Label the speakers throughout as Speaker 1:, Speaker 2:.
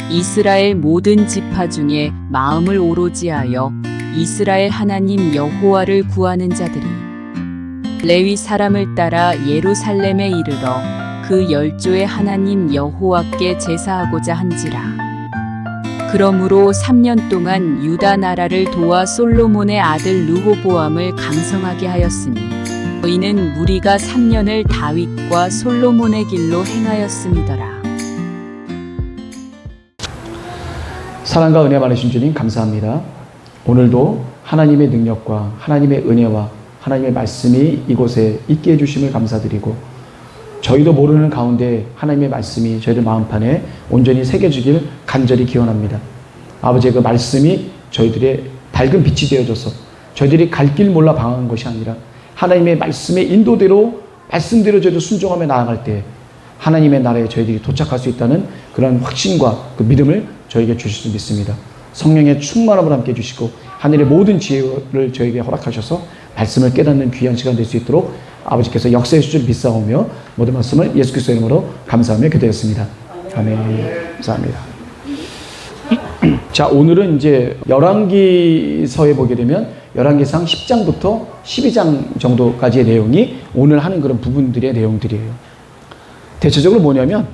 Speaker 1: 이스라엘 모든 지파 중에 마음을 오로지 하여 이스라엘 하나님 여호와를 구하는 자들이 레위 사람을 따라 예루살렘에 이르러 그 열조의 하나님 여호와께 제사하고자 한지라. 그러므로 3년 동안 유다 나라를 도와 솔로몬의 아들 르호보암을 강성하게 하였으니 이는 무리가 3년을 다윗과 솔로몬의 길로 행하였음이더라.
Speaker 2: 사랑과 은혜 많으신 주님 감사합니다. 오늘도 하나님의 능력과 하나님의 은혜와 하나님의 말씀이 이곳에 있게 해주심을 감사드리고, 저희도 모르는 가운데 하나님의 말씀이 저희들 마음판에 온전히 새겨지길 간절히 기원합니다. 아버지의 그 말씀이 저희들의 밝은 빛이 되어줘서 저희들이 갈 길 몰라 방황한 것이 아니라 하나님의 말씀의 인도대로 말씀대로 저희도 순종하며 나아갈 때 하나님의 나라에 저희들이 도착할 수 있다는 그런 확신과 그 믿음을 저에게 주실 수 믿습니다. 성령의 충만함을 함께 해주시고 하늘의 모든 지혜를 저에게 허락하셔서 말씀을 깨닫는 귀한 시간 될 수 있도록 아버지께서 역사해 주실 줄 믿사오며 모든 말씀을 예수 그리스도의 이름으로 감사하며 기도했습니다. 아멘. 감사합니다. 자, 오늘은 이제 열왕기서에 보게 되면 열왕기상 10장부터 12장 정도까지의 내용이 오늘 하는 그런 부분들의 내용들이에요. 대체적으로 뭐냐면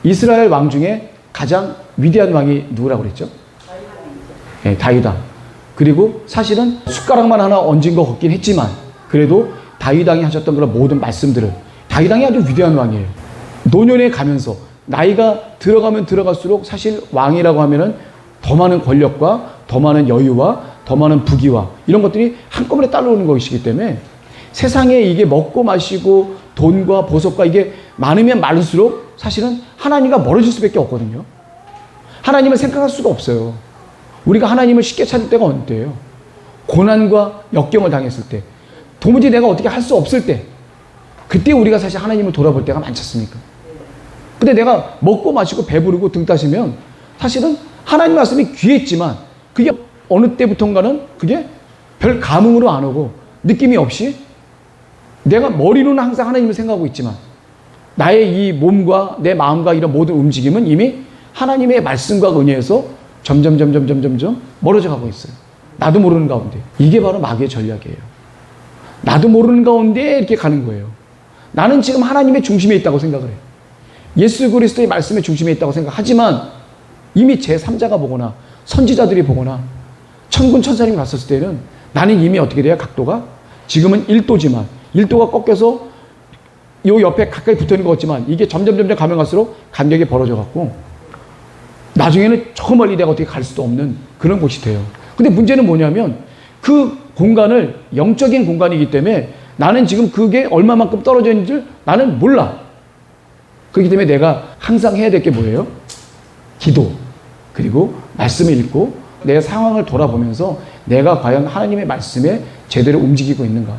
Speaker 2: 이스라엘 왕 중에 가장 위대한 왕이 누구라고 그랬죠? 네, 다윗왕. 그리고 사실은 숟가락만 하나 얹은 것 같긴 했지만 그래도 다윗왕이 하셨던 그런 모든 말씀들을, 다윗왕이 아주 위대한 왕이에요. 노년에 가면서 나이가 들어가면 들어갈수록 사실 왕이라고 하면은 더 많은 권력과 더 많은 여유와 더 많은 부귀와 이런 것들이 한꺼번에 따라오는 것이기 때문에 세상에 이게 먹고 마시고 돈과 보석과 이게 많으면 많을수록 사실은 하나님과 멀어질 수밖에 없거든요. 하나님을 생각할 수가 없어요. 우리가 하나님을 쉽게 찾을 때가 어느 때예요? 고난과 역경을 당했을 때, 도무지 내가 어떻게 할 수 없을 때, 그때 우리가 사실 하나님을 돌아볼 때가 많지 않습니까? 근데 내가 먹고 마시고 배부르고 등 따시면 사실은 하나님 말씀이 귀했지만 그게 어느 때부턴가는 그게 별 감흥으로 안 오고 느낌이 없이 내가 머리로는 항상 하나님을 생각하고 있지만 나의 이 몸과 내 마음과 이런 모든 움직임은 이미 하나님의 말씀과 은혜에서 점점 멀어져 가고 있어요. 나도 모르는 가운데. 이게 바로 마귀의 전략이에요. 나도 모르는 가운데 이렇게 가는 거예요. 나는 지금 하나님의 중심에 있다고 생각을 해요. 예수 그리스도의 말씀의 중심에 있다고 생각하지만 이미 제3자가 보거나 선지자들이 보거나 천군 천사님이 갔었을 때는 나는 이미 어떻게 돼요? 각도가 지금은 1도지만 1도가 꺾여서 요 옆에 가까이 붙어 있는 것 같지만 이게 점점 가면 갈수록 간격이 벌어져 갖고 나중에는 저 멀리 내가 어떻게 갈 수도 없는 그런 곳이 돼요. 근데 문제는 뭐냐면 그 공간을 영적인 공간이기 때문에 나는 지금 그게 얼마만큼 떨어져 있는지 나는 몰라. 그렇기 때문에 내가 항상 해야 될 게 뭐예요? 기도, 그리고 말씀을 읽고 내 상황을 돌아보면서 내가 과연 하나님의 말씀에 제대로 움직이고 있는가.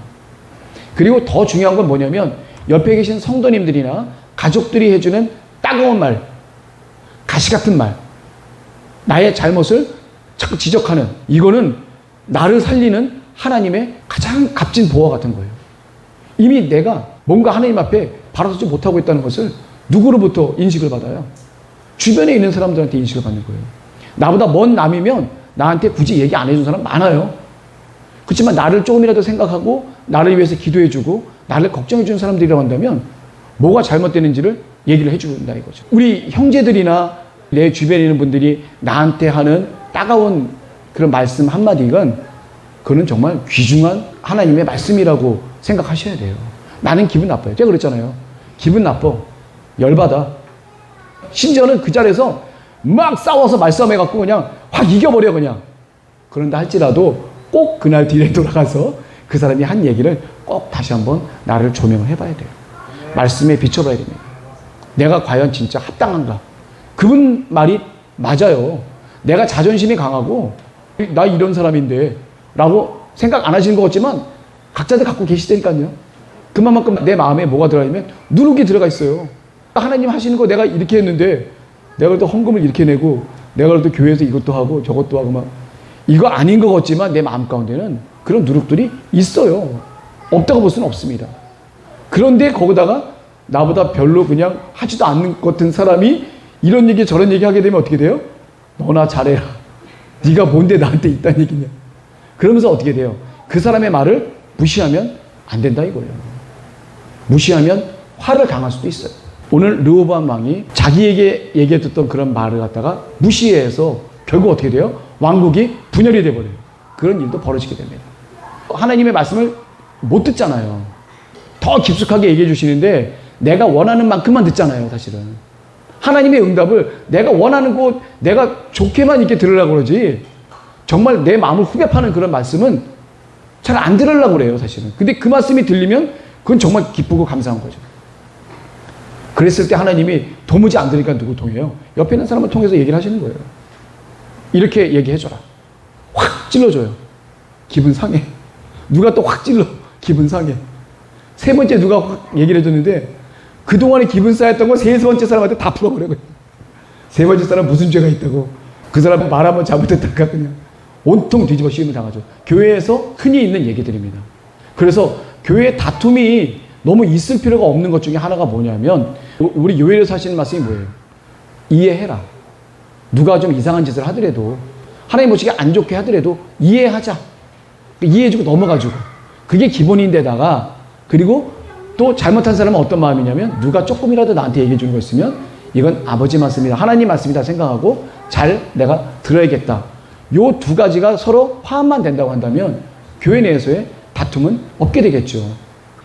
Speaker 2: 그리고 더 중요한 건 뭐냐면 옆에 계신 성도님들이나 가족들이 해주는 따가운 말, 가시 같은 말, 나의 잘못을 자꾸 지적하는, 이거는 나를 살리는 하나님의 가장 값진 보화 같은 거예요. 이미 내가 뭔가 하나님 앞에 바로서지 못하고 있다는 것을 누구로부터 인식을 받아요? 주변에 있는 사람들한테 인식을 받는 거예요. 나보다 먼 남이면 나한테 굳이 얘기 안 해준 사람 많아요. 그렇지만 나를 조금이라도 생각하고 나를 위해서 기도해주고 나를 걱정해주는 사람들이라고 한다면 뭐가 잘못되는지를 얘기를 해준다 이거죠. 우리 형제들이나 내 주변에 있는 분들이 나한테 하는 따가운 그런 말씀 한마디가 그거는 정말 귀중한 하나님의 말씀이라고 생각하셔야 돼요. 나는 기분 나빠요. 제가 그랬잖아요. 기분 나빠. 열받아. 심지어는 그 자리에서 막 싸워서 말싸움해갖고 그냥 확 이겨버려 그냥. 그런다 할지라도 꼭 그날 뒤에 돌아가서 그 사람이 한 얘기를 꼭 다시 한번 나를 조명을 해봐야 돼요. 말씀에 비춰봐야 됩니다. 내가 과연 진짜 합당한가? 그분 말이 맞아요. 내가 자존심이 강하고 나 이런 사람인데 라고 생각 안 하시는 것 같지만 각자들 갖고 계시다니까요. 그만큼 내 마음에 뭐가 들어가냐면 누룩이 들어가 있어요. 하나님 하시는 거 내가 이렇게 했는데 내가 그래도 헌금을 이렇게 내고 내가 그래도 교회에서 이것도 하고 저것도 하고 막 이거 아닌 것 같지만 내 마음 가운데는 그런 누룩들이 있어요. 없다고 볼 수는 없습니다. 그런데 거기다가 나보다 별로 그냥 하지도 않는 것 같은 사람이 이런 얘기 저런 얘기 하게 되면 어떻게 돼요? 너나 잘해라. 네가 뭔데 나한테 있다는 얘기냐. 그러면서 어떻게 돼요? 그 사람의 말을 무시하면 안 된다 이거예요. 무시하면 화를 당할 수도 있어요. 오늘 르호보암 왕이 자기에게 얘기했던 그런 말을 갖다가 무시해서 결국 어떻게 돼요? 왕국이 분열이 돼버려요. 그런 일도 벌어지게 됩니다. 하나님의 말씀을 못 듣잖아요. 더 깊숙하게 얘기해 주시는데 내가 원하는 만큼만 듣잖아요, 사실은. 하나님의 응답을 내가 원하는 거, 내가 좋게만 이렇게 들으려고 그러지, 정말 내 마음을 후벼파는 그런 말씀은 잘 안 들으려고 그래요, 사실은. 근데 그 말씀이 들리면 그건 정말 기쁘고 감사한 거죠. 그랬을 때 하나님이 도무지 안 들으니까 누구 통해요? 옆에 있는 사람을 통해서 얘기를 하시는 거예요. 이렇게 얘기해줘라. 확 찔러줘요. 기분 상해. 누가 또 확 찔러. 기분 상해. 세 번째 누가 확 얘기를 해줬는데 그동안에 기분 쌓였던 거 세 번째 사람한테 다 풀어버려요. 세 번째 사람 무슨 죄가 있다고. 그 사람 말 한번 잘못했다가 그냥 온통 뒤집어 씌우면 당하죠. 교회에서 흔히 있는 얘기들입니다. 그래서 교회의 다툼이 너무 있을 필요가 없는 것 중에 하나가 뭐냐면 우리 요엘에서 하시는 말씀이 뭐예요? 이해해라. 누가 좀 이상한 짓을 하더라도 하나님 보시기에 안 좋게 하더라도 이해하자. 이해해주고 넘어가주고. 그게 기본인데다가 그리고 또 잘못한 사람은 어떤 마음이냐면 누가 조금이라도 나한테 얘기해 주는 거 있으면 이건 아버지 말씀이다. 하나님 말씀이다 생각하고 잘 내가 들어야겠다. 요 두 가지가 서로 화합만 된다고 한다면 교회 내에서의 다툼은 없게 되겠죠.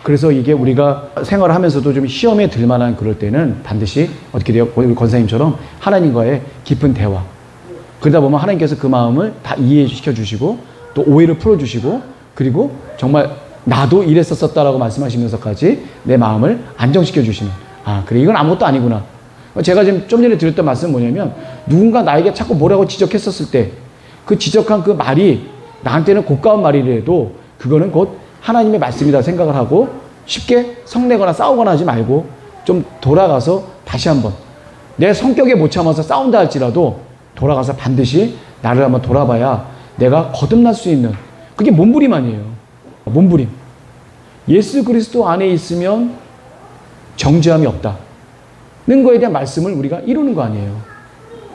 Speaker 2: 그래서 이게 우리가 생활을 하면서도 좀 시험에 들 만한 그럴 때는 반드시 어떻게 돼요? 우리 권사님처럼 하나님과의 깊은 대화. 그러다 보면 하나님께서 그 마음을 다 이해시켜 주시고 또 오해를 풀어 주시고 그리고 정말 나도 이랬었다라고 말씀하시면서까지 내 마음을 안정시켜 주시는. 아, 그래. 이건 아무것도 아니구나. 제가 지금 좀 전에 드렸던 말씀은 뭐냐면 누군가 나에게 자꾸 뭐라고 지적했었을 때 그 지적한 그 말이 나한테는 고가운 말이라도 그거는 곧 하나님의 말씀이다 생각을 하고 쉽게 성내거나 싸우거나 하지 말고 좀 돌아가서 다시 한번 내 성격에 못 참아서 싸운다 할지라도 돌아가서 반드시 나를 한번 돌아봐야 내가 거듭날 수 있는 그게 몸부림 아니에요. 몸부림. 예수 그리스도 안에 있으면 정죄함이 없다는 거에 대한 말씀을 우리가 이루는 거 아니에요.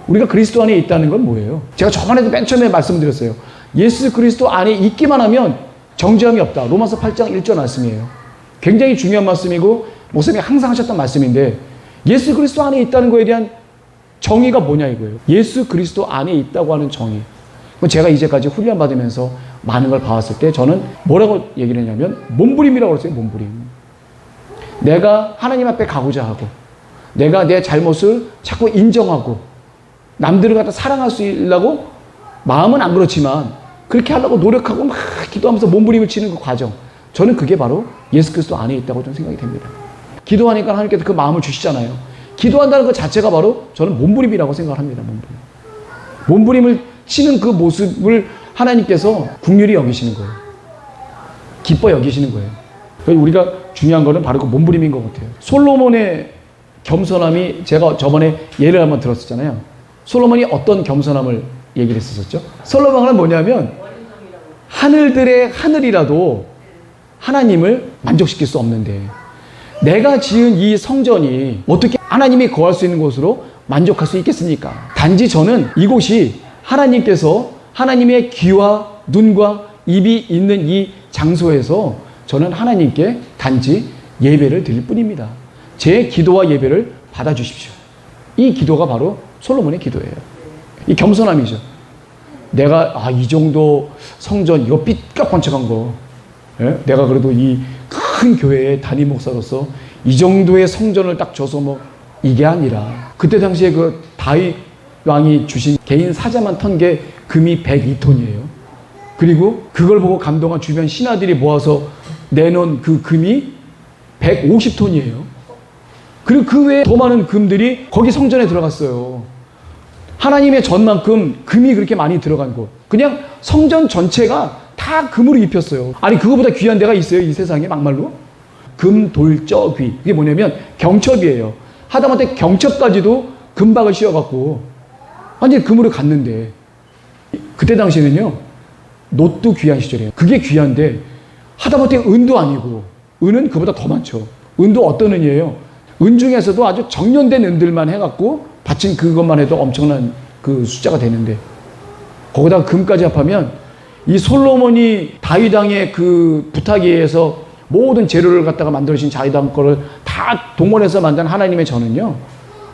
Speaker 2: 우리가 그리스도 안에 있다는 건 뭐예요? 제가 저번에도 맨 처음에 말씀드렸어요. 예수 그리스도 안에 있기만 하면 정죄함이 없다. 로마서 8장 1절 말씀이에요. 굉장히 중요한 말씀이고 목사님이 항상 하셨던 말씀인데 예수 그리스도 안에 있다는 거에 대한 정의가 뭐냐 이거예요. 예수 그리스도 안에 있다고 하는 정의. 제가 이제까지 훈련 받으면서 많은 걸 봐왔을 때 저는 뭐라고 얘기를 했냐면 몸부림이라고 그랬어요. 몸부림. 내가 하나님 앞에 가고자 하고 내가 내 잘못을 자꾸 인정하고 남들을 갖다 사랑할 수 있려고 마음은 안 그렇지만 그렇게 하려고 노력하고 막 기도하면서 몸부림을 치는 그 과정. 저는 그게 바로 예수 그리스도 안에 있다고 좀 생각이 됩니다. 기도하니까 하나님께서 그 마음을 주시잖아요. 기도한다는 것 자체가 바로 저는 몸부림이라고 생각을 합니다. 몸부림. 몸부림을 치는 그 모습을 하나님께서 긍휼히 여기시는 거예요. 기뻐 여기시는 거예요. 우리가 중요한 거는 바로 그 몸부림인 것 같아요. 솔로몬의 겸손함이 제가 저번에 예를 한번 들었었잖아요. 솔로몬이 어떤 겸손함을 얘기를 했었죠? 솔로몬은 뭐냐면 하늘들의 하늘이라도 하나님을 만족시킬 수 없는데 내가 지은 이 성전이 어떻게 하나님이 거할 수 있는 곳으로 만족할 수 있겠습니까? 단지 저는 이곳이 하나님께서 하나님의 귀와 눈과 입이 있는 이 장소에서 저는 하나님께 단지 예배를 드릴 뿐입니다. 제 기도와 예배를 받아주십시오. 이 기도가 바로 솔로몬의 기도예요. 이 겸손함이죠. 내가 이 정도 성전 이거 삐까번쩍한 거 내가 그래도 이 큰 교회의 담임 목사로서 이 정도의 성전을 딱 줘서 뭐 이게 아니라 그때 당시에 그 다윗 왕이 주신 개인 사자만 턴 게 금이 102톤이에요. 그리고 그걸 보고 감동한 주변 신하들이 모아서 내놓은 그 금이 150톤이에요. 그리고 그 외에 더 많은 금들이 거기 성전에 들어갔어요. 하나님의 전만큼 금이 그렇게 많이 들어간 곳. 그냥 성전 전체가 다 금으로 입혔어요. 아니 그거보다 귀한 데가 있어요? 이 세상에 막말로? 금돌저귀. 그게 뭐냐면 경첩이에요. 하다못해 경첩까지도 금박을 씌워갖고 완전히 금으로 갔는데 그때 당시에는요 놋도 귀한 시절이에요. 그게 귀한데 하다못해 은도 아니고 은은 그보다 더 많죠. 은도 어떤 은이에요? 은 중에서도 아주 정련된 은들만 해갖고 거친 그것만 해도 엄청난 그 숫자가 되는데 거기다가 금까지 합하면 이 솔로몬이 다윗 왕의 그 부탁에 의해서 모든 재료를 갖다가 만들어진 다윗 왕 거를 다 동원해서 만든 하나님의 전은요,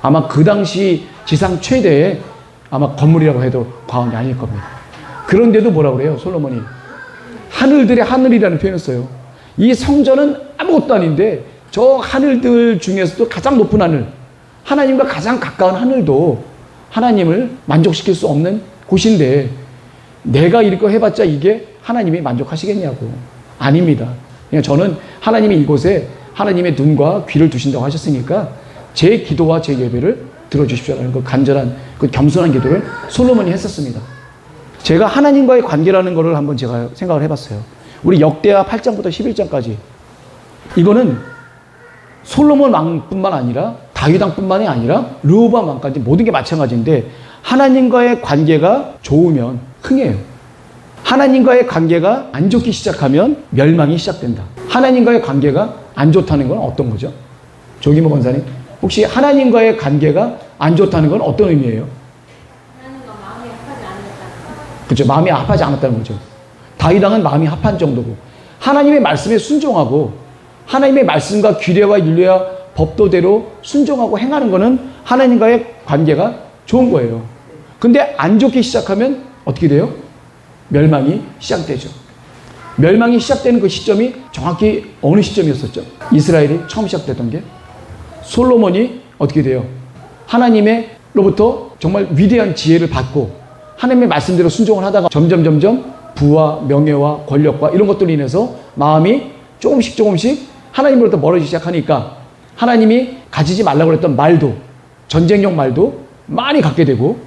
Speaker 2: 아마 그 당시 지상 최대의 아마 건물이라고 해도 과언이 아닐 겁니다. 그런데도 뭐라고 그래요? 솔로몬이 하늘들의 하늘이라는 표현을 써요. 이 성전은 아무것도 아닌데 저 하늘들 중에서도 가장 높은 하늘, 하나님과 가장 가까운 하늘도 하나님을 만족시킬 수 없는 곳인데 내가 이거 해봤자 이게 하나님이 만족하시겠냐고. 아닙니다. 그냥 저는 하나님이 이곳에 하나님의 눈과 귀를 두신다고 하셨으니까 제 기도와 제 예배를 들어주십시오라는 그 간절한 그 겸손한 기도를 솔로몬이 했었습니다. 제가 하나님과의 관계라는 것을 한번 제가 생각을 해봤어요. 우리 역대하 8장부터 11장까지 이거는 솔로몬 왕뿐만 아니라 다윗 왕뿐만이 아니라 르호보암 왕까지 모든 게 마찬가지인데 하나님과의 관계가 좋으면 흥해요. 하나님과의 관계가 안 좋기 시작하면 멸망이 시작된다. 하나님과의 관계가 안 좋다는 건 어떤 거죠? 조기모 권사님, 혹시 하나님과의 관계가 안 좋다는 건 어떤 의미예요?
Speaker 3: 하나님과 마음이 합하지 않았다.
Speaker 2: 그렇죠. 마음이 합하지 않았다는 거죠. 다윗 왕은 마음이 합한 정도고 하나님의 말씀에 순종하고 하나님의 말씀과 규례와 윤례와 법도대로 순종하고 행하는 것은 하나님과의 관계가 좋은 거예요. 근데 안 좋게 시작하면 어떻게 돼요? 멸망이 시작되죠. 멸망이 시작되는 그 시점이 정확히 어느 시점이었었죠? 이스라엘이 처음 시작됐던 게 솔로몬이 어떻게 돼요? 하나님으로부터 정말 위대한 지혜를 받고 하나님의 말씀대로 순종을 하다가 점점 부와 명예와 권력과 이런 것들로 인해서 마음이 조금씩 하나님으로부터 멀어지기 시작하니까 하나님이 가지지 말라고 했던 말도, 전쟁용 말도 많이 갖게 되고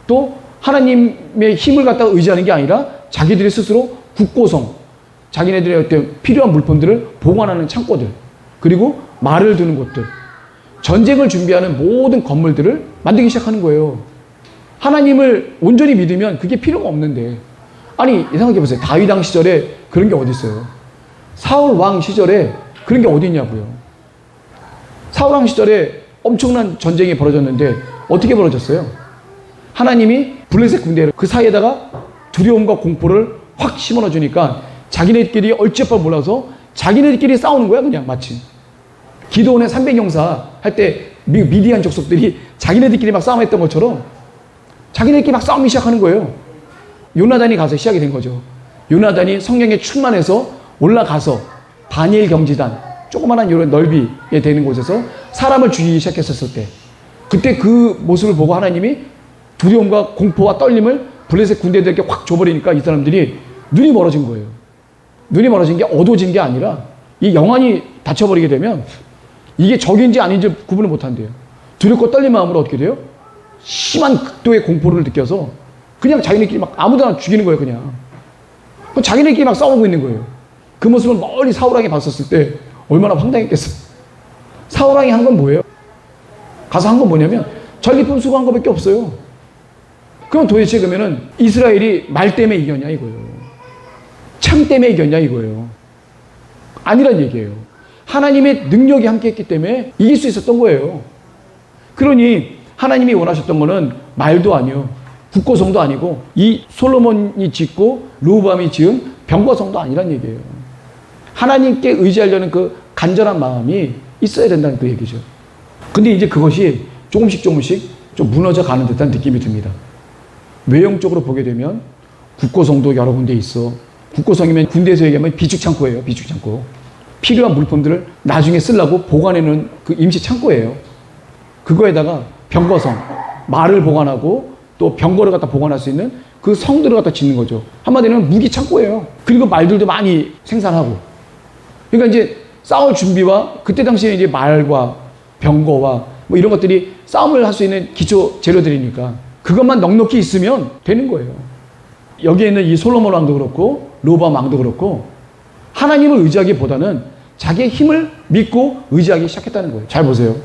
Speaker 2: 또 하나님의 힘을 갖다가 의지하는 게 아니라 자기들이 스스로 국고성, 자기네들의 어떤 필요한 물품들을 보관하는 창고들, 그리고 말을 두는 곳들, 전쟁을 준비하는 모든 건물들을 만들기 시작하는 거예요. 하나님을 온전히 믿으면 그게 필요가 없는데, 아니 생각해 보세요. 다윗 왕 시절에 그런 게 어디 있어요? 사울 왕 시절에 그런 게 어디 있냐고요. 사울 왕 시절에 엄청난 전쟁이 벌어졌는데 어떻게 벌어졌어요? 하나님이 블레셋 군대를 그 사이에다가 두려움과 공포를 확 심어넣어 주니까 자기네들끼리 얼핏 몰라서 자기네들끼리 싸우는 거야. 그냥 마치 기드온의 300용사 할 때 미디안 족속들이 자기네들끼리 막 싸움했던 것처럼 자기네들끼리 막 싸움이 시작하는 거예요. 요나단이 가서 시작이 된 거죠. 요나단이 성령에 충만해서 올라가서 다니엘 경지단, 조그마한 이런 넓이에 되는 곳에서 사람을 죽이기 시작했었을 때, 그때 그 모습을 보고 하나님이 두려움과 공포와 떨림을 블레셋 군대들에게 확 줘버리니까 이 사람들이 눈이 멀어진 거예요. 눈이 멀어진 게 어두워진 게 아니라 이 영안이 닫혀버리게 되면 이게 적인지 아닌지 구분을 못한대요. 두렵고 떨린 마음으로 어떻게 돼요? 심한 극도의 공포를 느껴서 그냥 자기네끼리 막 아무데나 죽이는 거예요. 그냥 자기네끼리 막 싸우고 있는 거예요. 그 모습을 멀리 사울왕이 봤었을 때 얼마나 황당했겠어. 사울왕이 한 건 뭐예요? 가서 한 건 뭐냐면 전리품 수거한 것밖에 없어요. 그럼 도대체 그러면은 이스라엘이 말 때문에 이겼냐 이거예요. 창 때문에 이겼냐 이거예요. 아니란 얘기예요. 하나님의 능력이 함께했기 때문에 이길 수 있었던 거예요. 그러니 하나님이 원하셨던 거는 말도 아니요, 국고성도 아니고 이 솔로몬이 짓고 르호보암이 지은 병거성도 아니란 얘기예요. 하나님께 의지하려는 그 간절한 마음이 있어야 된다는 그 얘기죠. 근데 이제 그것이 조금씩 좀 무너져 가는 듯한 느낌이 듭니다. 외형적으로 보게 되면 국고성도 여러 군데 있어. 국고성이면 군대에서 얘기하면 비축창고예요. 비축창고. 필요한 물품들을 나중에 쓰려고 보관해놓은 그 임시 창고예요. 그거에다가 병거성, 말을 보관하고 또 병거를 갖다 보관할 수 있는 그 성들을 갖다 짓는 거죠. 한마디로 무기 창고예요. 그리고 말들도 많이 생산하고. 그러니까 이제 싸울 준비와 그때 당시에 이제 말과 병거와 뭐 이런 것들이 싸움을 할 수 있는 기초 재료들이니까 그것만 넉넉히 있으면 되는 거예요. 여기에 있는 이 솔로몬 왕도 그렇고 르호보암 왕도 그렇고 하나님을 의지하기보다는 자기의 힘을 믿고 의지하기 시작했다는 거예요. 잘 보세요.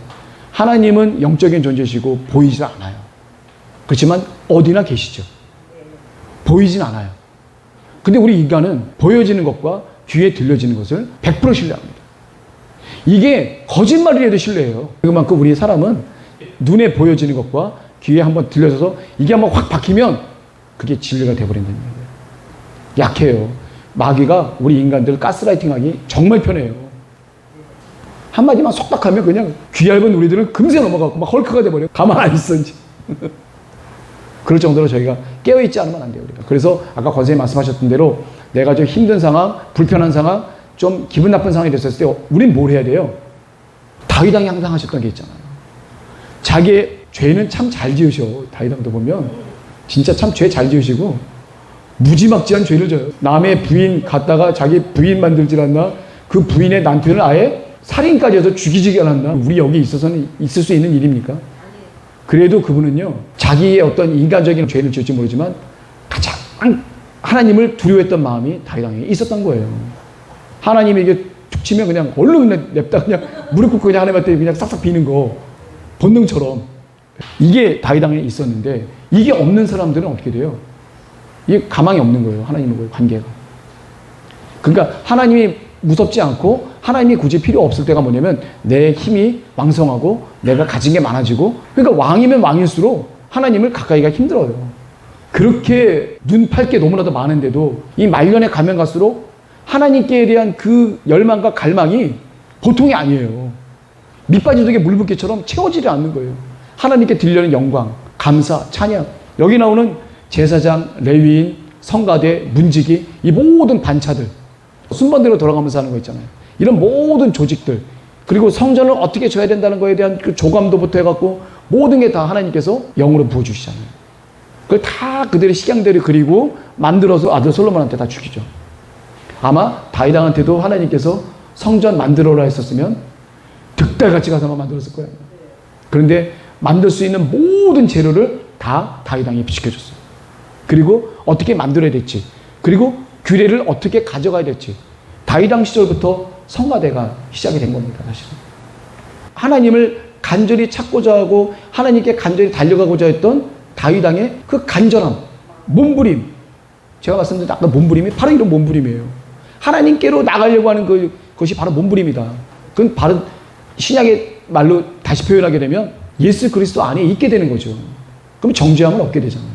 Speaker 2: 하나님은 영적인 존재시고 보이지 않아요. 그렇지만 어디나 계시죠. 보이진 않아요. 근데 우리 인간은 보여지는 것과 귀에 들려지는 것을 100% 신뢰합니다. 이게 거짓말이라도 신뢰해요. 그만큼 우리 사람은 눈에 보여지는 것과 귀에 한번 들려져서 이게 한번 확 박히면 그게 진리가 돼버린다는 거예요. 약해요. 마귀가 우리 인간들 가스라이팅하기 정말 편해요. 한마디만 속닥하면 그냥 귀 얇은 우리들은 금세 넘어가고 막 헐크가 돼버려요. 가만 안 있어 이제. 그럴 정도로 저희가 깨어있지 않으면 안 돼요. 우리가. 그래서 아까 권사님 말씀하셨던 대로 내가 좀 힘든 상황, 불편한 상황, 좀 기분 나쁜 상황이 됐을 때 우린 뭘 해야 돼요? 다윗 왕이 항상 하셨던 게 있잖아요. 자기의 죄는 참 잘 지으셔. 다윗 왕도 보면 진짜 참 죄 잘 지으시고 무지막지한 죄를 져요. 남의 부인 갖다가 자기 부인 만들질 않나? 그 부인의 남편을 아예 살인까지 해서 죽이지게 않았나? 우리 여기 있어서는 있을 수 있는 일입니까? 그래도 그분은요, 자기의 어떤 인간적인 죄를 지을지 모르지만 가장 하나님을 두려워했던 마음이 다윗 왕에게 있었던 거예요. 하나님이 이게 툭 치면 그냥 얼른 그냥 냅다 그냥 무릎 꿇고 그냥 하나님한테 그냥 싹싹 비는 거 본능처럼 이게 다윗 왕에 있었는데 이게 없는 사람들은 어떻게 돼요? 이게 가망이 없는 거예요. 하나님과의 관계가. 그러니까 하나님이 무섭지 않고 하나님이 굳이 필요 없을 때가 뭐냐면 내 힘이 왕성하고 내가 가진 게 많아지고 그러니까 왕이면 왕일수록 하나님을 가까이가 힘들어요. 그렇게 눈 팔 게 너무나도 많은데도 이 말년에 가면 갈수록 하나님께 대한 그 열망과 갈망이 보통이 아니에요. 밑빠진 물 붓기처럼 채워지지 않는 거예요. 하나님께 드리려는 영광, 감사, 찬양. 여기 나오는 제사장, 레위인, 성가대, 문지기 이 모든 반차들 순번대로 돌아가면서 하는 거 있잖아요. 이런 모든 조직들 그리고 성전을 어떻게 져야 된다는 거에 대한 그 조감도부터 해갖고 모든 게 다 하나님께서 영으로 부어주시잖아요. 그걸 다 그들의 식양대로 그리고 만들어서 아들 솔로몬한테 다 주기죠. 아마 다윗 왕한테도 하나님께서 성전 만들어라 했었으면 득달같이 가서 만들었을 거예요. 그런데 만들 수 있는 모든 재료를 다 다윗 왕이 비춰줬어요. 그리고 어떻게 만들어야 될지 그리고 규례를 어떻게 가져가야 될지 다윗 왕 시절부터 성가대가 시작이 된 겁니다. 사실은 하나님을 간절히 찾고자 하고 하나님께 간절히 달려가고자 했던 다윗 왕의 그 간절함, 몸부림 제가 말씀드린 아까 몸부림이 바로 이런 몸부림이에요. 하나님께로 나가려고 하는 그것이 바로 몸부림이다. 그건 바로 신약의 말로 다시 표현하게 되면 예수 그리스도 안에 있게 되는 거죠. 그럼 정죄함을 얻게 되잖아요.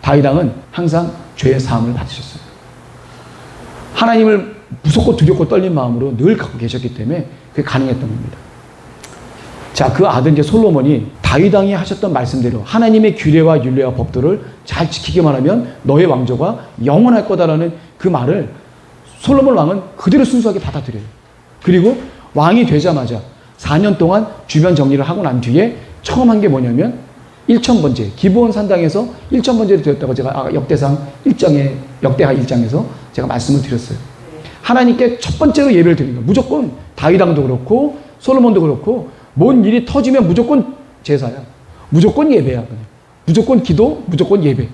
Speaker 2: 다윗 왕은 항상 죄의 사함을 받으셨어요. 하나님을 무섭고 두렵고 떨린 마음으로 늘 갖고 계셨기 때문에 그게 가능했던 겁니다. 자, 그 아들 이제 솔로몬이 다윗 왕이 하셨던 말씀대로 하나님의 규례와 율례와 법도를 잘 지키기만 하면 너의 왕조가 영원할 거다라는 그 말을 솔로몬 왕은 그대로 순수하게 받아들여요. 그리고 왕이 되자마자 4년 동안 주변 정리를 하고 난 뒤에 처음 한 게 뭐냐면 1,000번째 기브온 산당에서 1,000번째로 되었다고 제가 역대하 1장에서 제가 말씀을 드렸어요. 하나님께 첫 번째로 예배를 드리는 거예요. 무조건 다윗 왕도 그렇고 솔로몬도 그렇고 뭔 일이 터지면 무조건 제사야. 무조건 예배야. 그냥. 무조건 기도, 무조건 예배.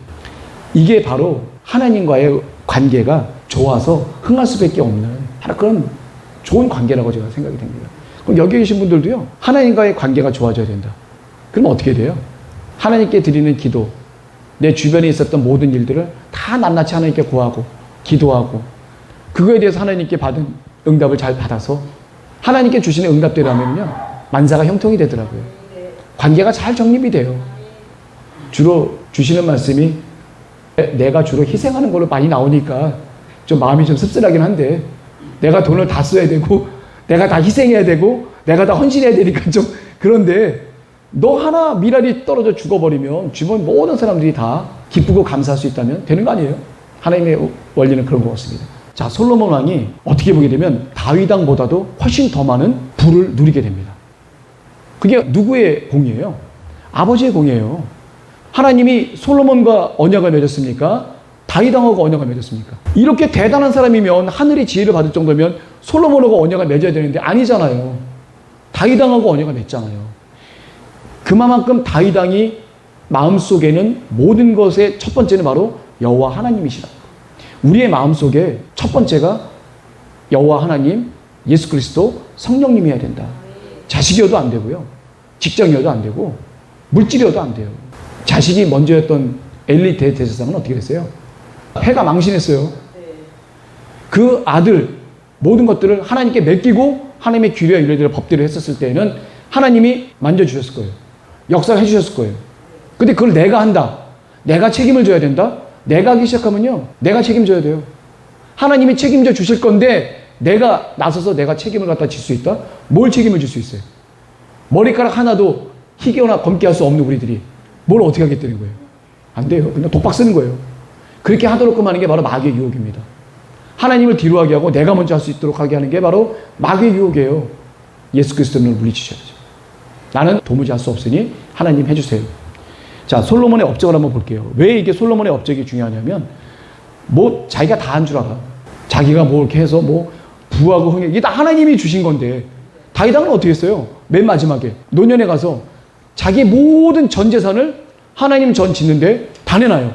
Speaker 2: 이게 바로 하나님과의 관계가 좋아서 흥할 수밖에 없는 하나 그런 좋은 관계라고 제가 생각이 됩니다. 그럼 여기 계신 분들도요. 하나님과의 관계가 좋아져야 된다. 그럼 어떻게 돼요? 하나님께 드리는 기도, 내 주변에 있었던 모든 일들을 다 낱낱이 하나님께 구하고 기도하고 그거에 대해서 하나님께 받은 응답을 잘 받아서 하나님께 주시는 응답대로 하면요. 만사가 형통이 되더라고요. 관계가 잘 정립이 돼요. 주로 주시는 말씀이 내가 주로 희생하는 걸로 많이 나오니까 좀 마음이 좀 씁쓸하긴 한데 내가 돈을 다 써야 되고 내가 다 희생해야 되고 내가 다 헌신해야 되니까 좀 그런데 너 하나 미랄이 떨어져 죽어버리면 주변 모든 사람들이 다 기쁘고 감사할 수 있다면 되는 거 아니에요? 하나님의 원리는 그런 것 같습니다. 자, 솔로몬 왕이 어떻게 보게 되면 다윗 왕보다도 훨씬 더 많은 부를 누리게 됩니다. 그게 누구의 공이에요? 아버지의 공이에요. 하나님이 솔로몬과 언약을 맺었습니까? 다윗 왕하고 언약을 맺었습니까? 이렇게 대단한 사람이면 하늘의 지혜를 받을 정도면 솔로몬하고 언약을 맺어야 되는데 아니잖아요. 다윗 왕하고 언약을 맺잖아요. 그만큼 다윗 왕이 마음속에는 모든 것의 첫 번째는 바로 여호와 하나님이시라. 우리의 마음속에 첫 번째가 여호와 하나님, 예수 그리스도, 성령님이어야 된다. 자식이어도 안 되고요. 직장이어도 안 되고 물질이어도 안 돼요. 자식이 먼저였던 엘리 대제사장은 어떻게 됐어요? 해가 망신했어요. 그 아들 모든 것들을 하나님께 맡기고 하나님의 규례와 율례대로 법대로 했었을 때에는 하나님이 만져주셨을 거예요. 역사를 해주셨을 거예요. 근데 그걸 내가 한다. 내가 책임을 져야 된다. 내가 하기 시작하면요. 내가 책임져야 돼요. 하나님이 책임져 주실 건데 내가 나서서 내가 책임을 갖다 질 수 있다? 뭘 책임을 질 수 있어요? 머리카락 하나도 희게거나 검게 할 수 없는 우리들이 뭘 어떻게 하겠다는 거예요? 안 돼요. 그냥 독박 쓰는 거예요. 그렇게 하도록끔 하는 게 바로 마귀의 유혹입니다. 하나님을 뒤로하게 하고 내가 먼저 할 수 있도록 하게 하는 게 바로 마귀의 유혹이에요. 예수 그리스도를 물리치셔야죠. 나는 도무지 할 수 없으니 하나님 해주세요. 자, 솔로몬의 업적을 한번 볼게요. 왜 이게 솔로몬의 업적이 중요하냐면 뭐 자기가 다 한 줄 알아. 자기가 뭐 이렇게 해서 뭐 부하고 흥해 이게 다 하나님이 주신 건데 다윗왕은 어떻게 했어요? 맨 마지막에 노년에 가서 자기 모든 전 재산을 하나님 전 짓는데 다 내놔요.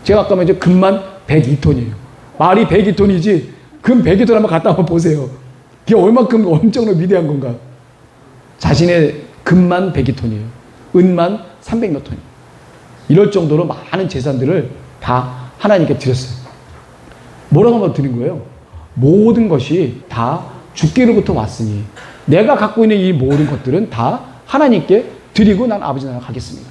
Speaker 2: 제가 아까 말했죠. 금만 102톤이에요. 말이 102톤이지 금 102톤 한번 갖다 한번 보세요. 그게 얼마큼 엄청나게 위대한 건가. 자신의 금만 102톤이에요. 은만 300몇 톤이에요. 이럴 정도로 많은 재산들을 다 하나님께 드렸어요. 뭐라고 한번 드린 거예요? 모든 것이 다 주께로부터 왔으니 내가 갖고 있는 이 모든 것들은 다 하나님께 드리고 난 아버지 나라 가겠습니다.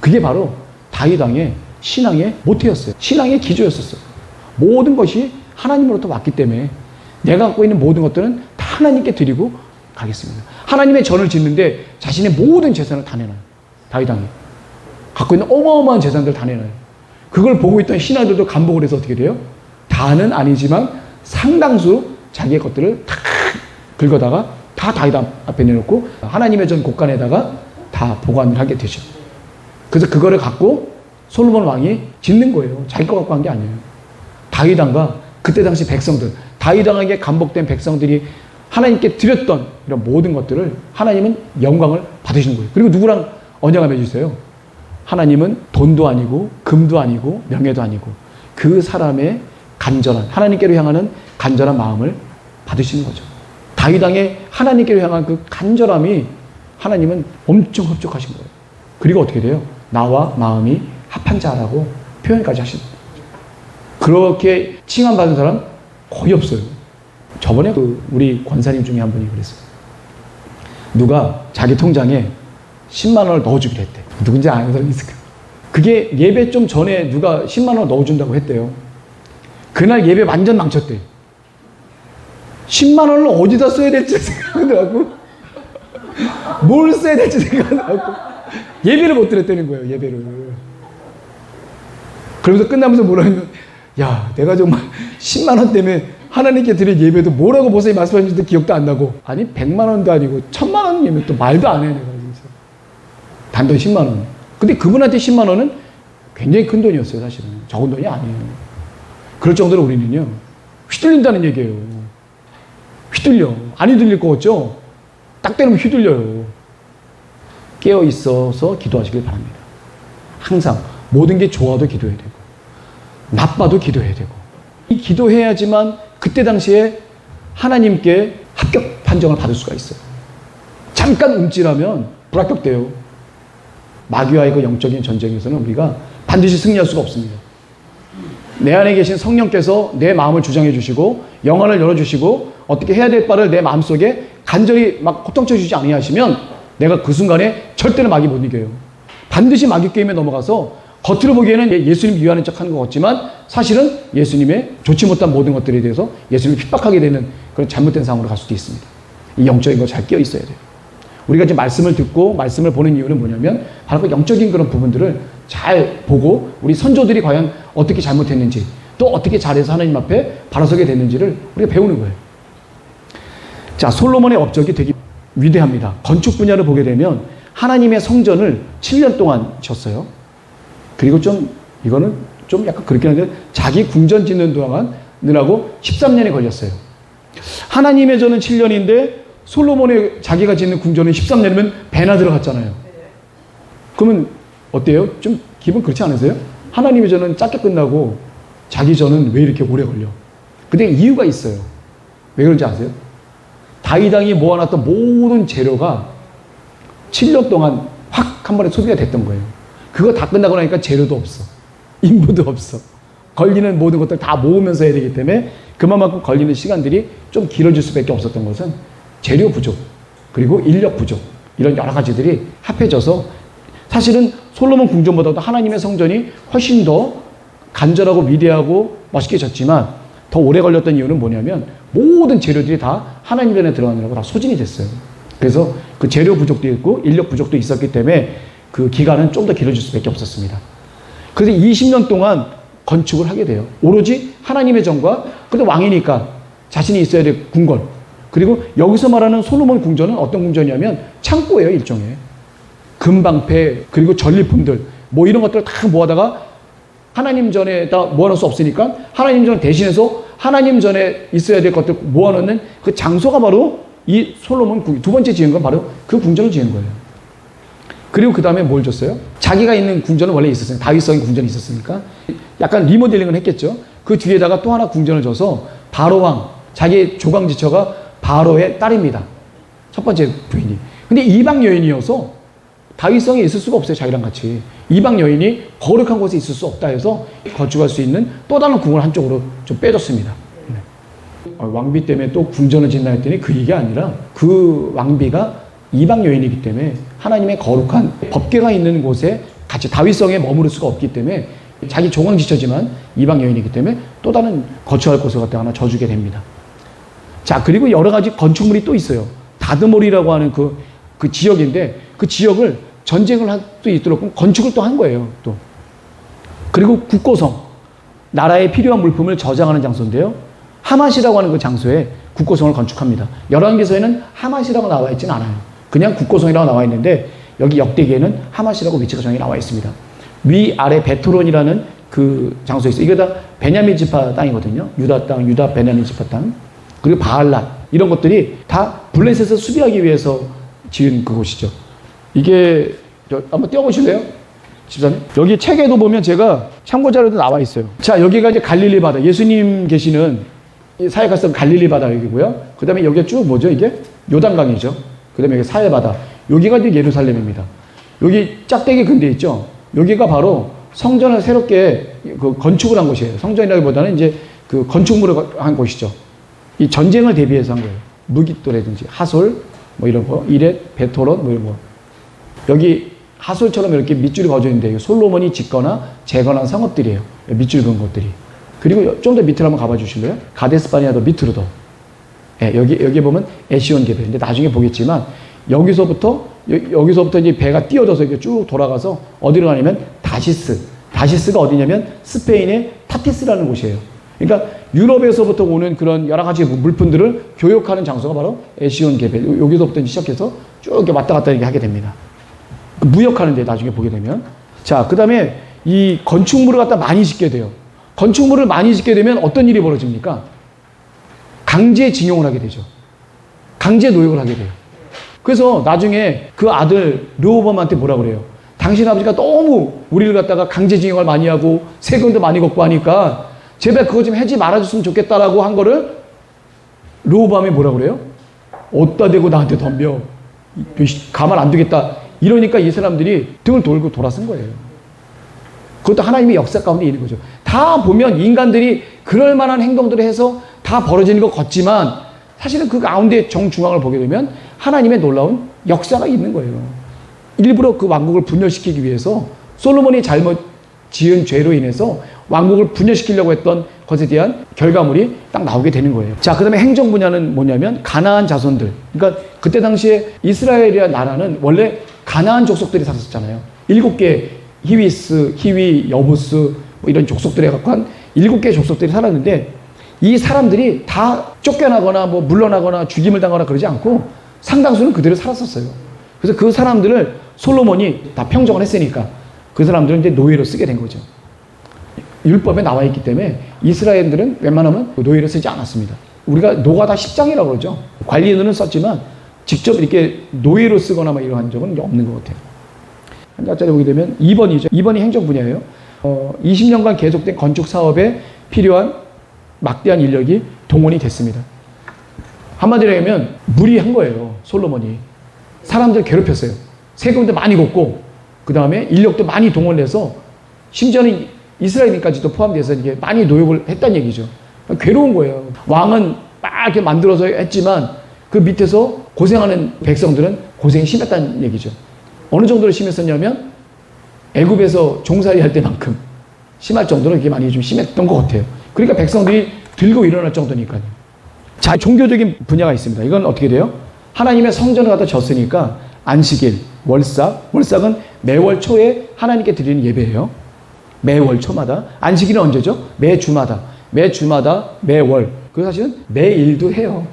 Speaker 2: 그게 바로 다윗 왕의 신앙의 모태였어요. 신앙의 기조였었어요. 모든 것이 하나님으로부터 왔기 때문에 내가 갖고 있는 모든 것들은 다 하나님께 드리고 가겠습니다. 하나님의 전을 짓는데 자신의 모든 재산을 다 내놔요. 다윗 왕이 갖고 있는 어마어마한 재산들 다 내놔요. 그걸 보고 있던 신하들도 감복을 해서 어떻게 돼요? 다는 아니지만 상당수 자기의 것들을 다 긁어다가 다 다윗 앞에 내놓고 하나님의 전 곳간에다가 다 보관을 하게 되죠. 그래서 그거를 갖고 솔로몬 왕이 짓는 거예요. 자기 거 갖고 한 게 아니에요. 다윗 왕과 그때 당시 백성들, 다윗 왕에게 감복된 백성들이 하나님께 드렸던 이런 모든 것들을 하나님은 영광을 받으시는 거예요. 그리고 누구랑 언약을 맺으세요? 하나님은 돈도 아니고 금도 아니고 명예도 아니고 그 사람의 간절한 하나님께로 향하는 간절한 마음을 받으시는 거죠. 다윗 왕의 하나님께로 향한 그 간절함이 하나님은 엄청 흡족하신 거예요. 그리고 어떻게 돼요? 나와 마음이 합한 자라고 표현까지 하시는 거예요. 그렇게 칭함받은 사람 거의 없어요. 저번에 우리 권사님 중에 한 분이 그랬어요. 누가 자기 통장에 10만 원을 넣어주기로 했대. 누군지 아는 사람이 있을까? 그게 예배 좀 전에 누가 10만 원을 넣어준다고 했대요. 그날 예배 완전 망쳤대. 10만 원을 어디다 써야 될지 생각하더라고. 뭘 써야 될지 생각하더라고. 예배를 못 드렸다는 거예요, 예배를. 그러면서 끝나면서 뭐라 했냐면, 야, 내가 정말 10만 원 때문에 하나님께 드린 예배도 뭐라고 보세요 말씀하셨는데 기억도 안 나고. 아니, 100만 원도 아니고 1000만 원이면 또 말도 안 해, 내가 진짜. 단돈 10만 원. 근데 그분한테 10만 원은 굉장히 큰 돈이었어요, 사실은. 적은 돈이 아니에요. 그럴 정도로 우리는요, 휘둘린다는 얘기예요. 휘둘려. 안 휘둘릴 거 같죠? 딱 때리면 휘둘려요. 깨어 있어서 기도하시길 바랍니다. 항상 모든 게 좋아도 기도해야 되고 나빠도 기도해야 되고 이 기도해야지만 그때 당시에 하나님께 합격 판정을 받을 수가 있어요. 잠깐 움찔하면 불합격돼요. 마귀와의 그 영적인 전쟁에서는 우리가 반드시 승리할 수가 없습니다. 내 안에 계신 성령께서 내 마음을 주장해 주시고 영안을 열어주시고 어떻게 해야 될 바를 내 마음속에 간절히 막 호통쳐 주지 아니하시면 내가 그 순간에 절대로 마귀 못 이겨요. 반드시 마귀 게임에 넘어가서 겉으로 보기에는 예수님 위하는 척 하는 것 같지만 사실은 예수님의 좋지 못한 모든 것들에 대해서 예수님을 핍박하게 되는 그런 잘못된 상황으로 갈 수도 있습니다. 이 영적인 거 잘 끼어 있어야 돼요. 우리가 지금 말씀을 듣고 말씀을 보는 이유는 뭐냐면 바로 그 영적인 그런 부분들을 잘 보고 우리 선조들이 과연 어떻게 잘못했는지 또 어떻게 잘해서 하나님 앞에 바로 서게 됐는지를 우리가 배우는 거예요. 자, 솔로몬의 업적이 되게 위대합니다. 건축 분야를 보게 되면 하나님의 성전을 7년 동안 지었어요. 그리고 이거는 좀 약간 그렇긴 한데 자기 궁전 짓는 동안 느라고 13년이 걸렸어요. 하나님의 전은 7년인데 솔로몬의 자기가 짓는 궁전은 13년이면 배나 들어갔잖아요. 그러면 어때요? 좀 기분 그렇지 않으세요? 하나님의 전은 짧게 끝나고 자기 전은 왜 이렇게 오래 걸려? 근데 이유가 있어요. 왜 그런지 아세요? 다윗 왕이 모아놨던 모든 재료가 7년 동안 확 한 번에 소비가 됐던 거예요. 그거 다 끝나고 나니까 재료도 없어. 인부도 없어. 걸리는 모든 것들 다 모으면서 해야 되기 때문에 그만큼 걸리는 시간들이 좀 길어질 수밖에 없었던 것은 재료 부족, 그리고 인력 부족, 이런 여러 가지들이 합해져서 사실은 솔로몬 궁전보다도 하나님의 성전이 훨씬 더 간절하고 위대하고 멋있게 졌지만 더 오래 걸렸던 이유는 뭐냐면 모든 재료들이 다 하나님 전에 들어가느라고 다 소진이 됐어요. 그래서 그 재료 부족도 있고 인력 부족도 있었기 때문에 그 기간은 좀 더 길어질 수밖에 없었습니다. 그래서 20년 동안 건축을 하게 돼요. 오로지 하나님의 전과 근데 왕이니까 자신이 있어야 될 궁궐. 그리고 여기서 말하는 솔로몬 궁전은 어떤 궁전이냐면 창고예요, 일종의. 금방패 그리고 전리품들 뭐 이런 것들을 다 모아다가 하나님 전에다 모아놓을 수 없으니까 하나님 전 대신해서 하나님 전에 있어야 될 것들 모아놓는 그 장소가 바로 이 솔로몬 궁, 두 번째 지은 건 바로 그 궁전을 지은 거예요. 그리고 그 다음에 뭘 줬어요? 자기가 있는 궁전은 원래 있었어요. 다윗성의 궁전이 있었으니까 약간 리모델링을 했겠죠. 그 뒤에다가 또 하나 궁전을 줘서 바로 왕, 자기의 조강지처가 바로의 딸입니다. 첫 번째 부인이. 근데 이방 여인이어서 다윗성에 있을 수가 없어요. 자기랑 같이. 이방 여인이 거룩한 곳에 있을 수 없다 해서 거주할 수 있는 또 다른 궁을 한쪽으로 좀 빼줬습니다. 왕비 때문에 또 궁전을 짓나 했더니 그 얘기 아니라 그 왕비가 이방 여인이기 때문에 하나님의 거룩한 법궤가 있는 곳에 같이 다윗성에 머무를 수가 없기 때문에 자기 조강지처지만 이방 여인이기 때문에 또 다른 거처할 곳을 갖다 하나 져주게 됩니다. 자, 그리고 여러 가지 건축물이 또 있어요. 다드몰이라고 하는 그 지역인데 그 지역을 전쟁을 할 수 있도록 건축을 또 한 거예요. 또 그리고 국고성, 나라에 필요한 물품을 저장하는 장소인데요. 하맛이라고 하는 그 장소에 국고성을 건축합니다. 열왕기서에는 하맛이라고 나와 있지는 않아요. 그냥 국고성이라고 나와 있는데 여기 역대기에는 하맛이라고 위치가 정확히 나와 있습니다. 위아래 베토론이라는 그 장소에 있어요. 이게 다 베냐민 지파 땅이거든요. 유다 땅, 유다 베냐민 지파 땅. 그리고 바알랏 이런 것들이 다 블레셋을 수비하기 위해서 지은 그곳이죠. 이게 한번 띄워보실래요? 집사님? 여기 책에도 보면 제가 참고자료도 나와 있어요. 자, 여기가 이제 갈릴리 바다. 예수님 계시는 사역했던 갈릴리 바다 여기고요. 그 다음에 여기가 쭉 뭐죠? 이게 요단강이죠. 그 다음에 여기 사해 바다. 여기가 이제 예루살렘입니다. 여기 짝대기 근대 있죠? 여기가 바로 성전을 새롭게 그 건축을 한 곳이에요. 성전이라기보다는 이제 그 건축물을 한 곳이죠. 이 전쟁을 대비해서 한 거예요. 무기토라든지 하솔, 뭐 이런 거, 이렛, 베토론, 뭐 이런 거. 여기 하솔처럼 이렇게 밑줄이 그어져 있는데 솔로몬이 짓거나 재건한 성읍들이에요. 밑줄 그은 것들이. 그리고 좀 더 밑으로 한번 가봐 주실래요? 가데스바니아도 밑으로 더. 예, 여기 보면 에시온 개별인데 나중에 보겠지만 여기서부터 이제 배가 뛰어져서 이렇게 쭉 돌아가서 어디로 가냐면 다시스. 다시스가 어디냐면 스페인의 타티스라는 곳이에요. 그러니까 유럽에서부터 오는 그런 여러 가지 물품들을 교역하는 장소가 바로 에시온 개별. 여기서부터 시작해서 쭉 이렇게 왔다 갔다 이렇게 하게 됩니다. 무역하는 데 나중에 보게 되면. 자, 그 다음에 이 건축물을 갖다 많이 짓게 돼요. 건축물을 많이 짓게 되면 어떤 일이 벌어집니까? 강제징용을 하게 되죠. 강제 노역을 하게 돼요. 그래서 나중에 그 아들 르호보암한테 뭐라 그래요? 당신 아버지가 너무 우리를 갖다가 강제징용을 많이 하고 세금도 많이 걷고 하니까 제발 그거 좀 하지 말아줬으면 좋겠다라고 한 거를 르호보암이 뭐라 그래요? 어디다 대고 나한테 덤벼. 가만 안 두겠다. 이러니까 이 사람들이 등을 돌고 돌아선 거예요. 그것도 하나님의 역사 가운데 있는 거죠. 다 보면 인간들이 그럴 만한 행동들을 해서 다 벌어지는 것 같지만 사실은 그 가운데 정중앙을 보게 되면 하나님의 놀라운 역사가 있는 거예요. 일부러 그 왕국을 분열시키기 위해서 솔로몬이 잘못 지은 죄로 인해서 왕국을 분열시키려고 했던 것에 대한 결과물이 딱 나오게 되는 거예요. 자, 그 다음에 행정 분야는 뭐냐면 가나안 자손들. 그러니까 그때 당시에 이스라엘이라는 나라는 원래 가나안 족속들이 살았었잖아요. 7개 히위스, 히위, 여부스 뭐 이런 족속들에 갖고 한 7개의 족속들이 살았는데 이 사람들이 다 쫓겨나거나 뭐 물러나거나 죽임을 당하거나 그러지 않고 상당수는 그대로 살았었어요. 그래서 그 사람들을 솔로몬이 다 평정을 했으니까 그 사람들은 이제 노예로 쓰게 된 거죠. 율법에 나와 있기 때문에 이스라엘들은 웬만하면 노예로 쓰지 않았습니다. 우리가 노가다 10장이라고 그러죠. 관리인은 썼지만 직접 이렇게 노예로 쓰거나 막 이런 적은 없는 것 같아요. 한 장짜리 보게 되면 2번이죠. 2번이 행정 분야예요. 20년간 계속된 건축 사업에 필요한 막대한 인력이 동원이 됐습니다. 한마디로 하면 무리한 거예요. 솔로몬이. 사람들 괴롭혔어요. 세금도 많이 걷고 그 다음에 인력도 많이 동원해서 심지어는 이스라엘인까지도 포함돼서 이게 많이 노역을 했다는 얘기죠. 괴로운 거예요. 왕은 막 이렇게 만들어서 했지만 그 밑에서 고생하는 백성들은 고생이 심했다는 얘기죠. 어느 정도로 심했었냐면 애굽에서 종살이 할 때만큼 심할 정도로 이게 많이 좀 심했던 것 같아요. 그러니까 백성들이 들고 일어날 정도니까요. 자, 종교적인 분야가 있습니다. 이건 어떻게 돼요? 하나님의 성전을 갖다 졌으니까 안식일, 월삭은 매월 초에 하나님께 드리는 예배예요. 매월 초마다. 안식일은 언제죠? 매주마다, 매월. 그 사실은 매일도 해요.